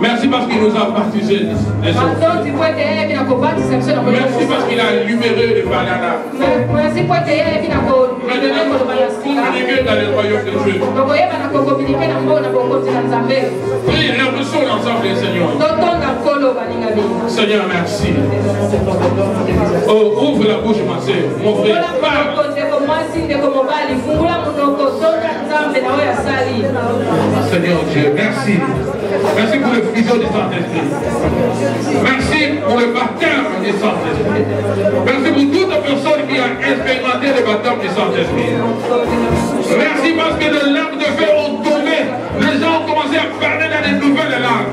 Merci parce qu'il nous a baptisés. Merci parce qu'il a libéré les bananas. Merci pour communiquer dans le royaume de Dieu. Oui, l'impression l'ensemble des Seigneurs. Seigneur, merci. Oh, ouvre la bouche, ma soeur, mon frère. Parle. Seigneur Dieu, merci. Merci pour le fusion du Saint-Esprit. Merci pour le baptême du Saint-Esprit. Merci pour toute personne qui a expérimenté le baptême du Saint-Esprit. Merci parce que les lames de feu ont tombé. Les gens ont commencé à parler dans les nouvelles langues.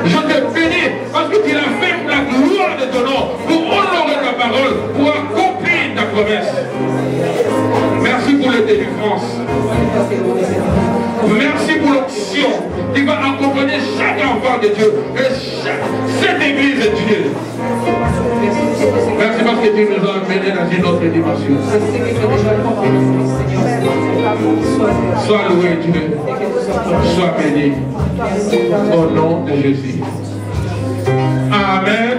Je te bénis parce que tu l'as fait pour la gloire de ton nom, pour honorer ta parole, pour accomplir ta promesse. Merci pour la délivrance. Merci pour l'option qui va accompagner chaque enfant de Dieu et cette église de Dieu. Merci parce que tu nous as amenés dans une autre dimension. Sois loué Dieu. Sois béni. Au nom de Jésus. Amen.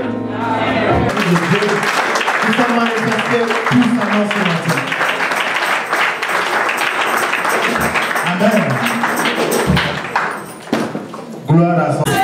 Nous sommes manifestés puissamment ce matin. Amen. Gloire à son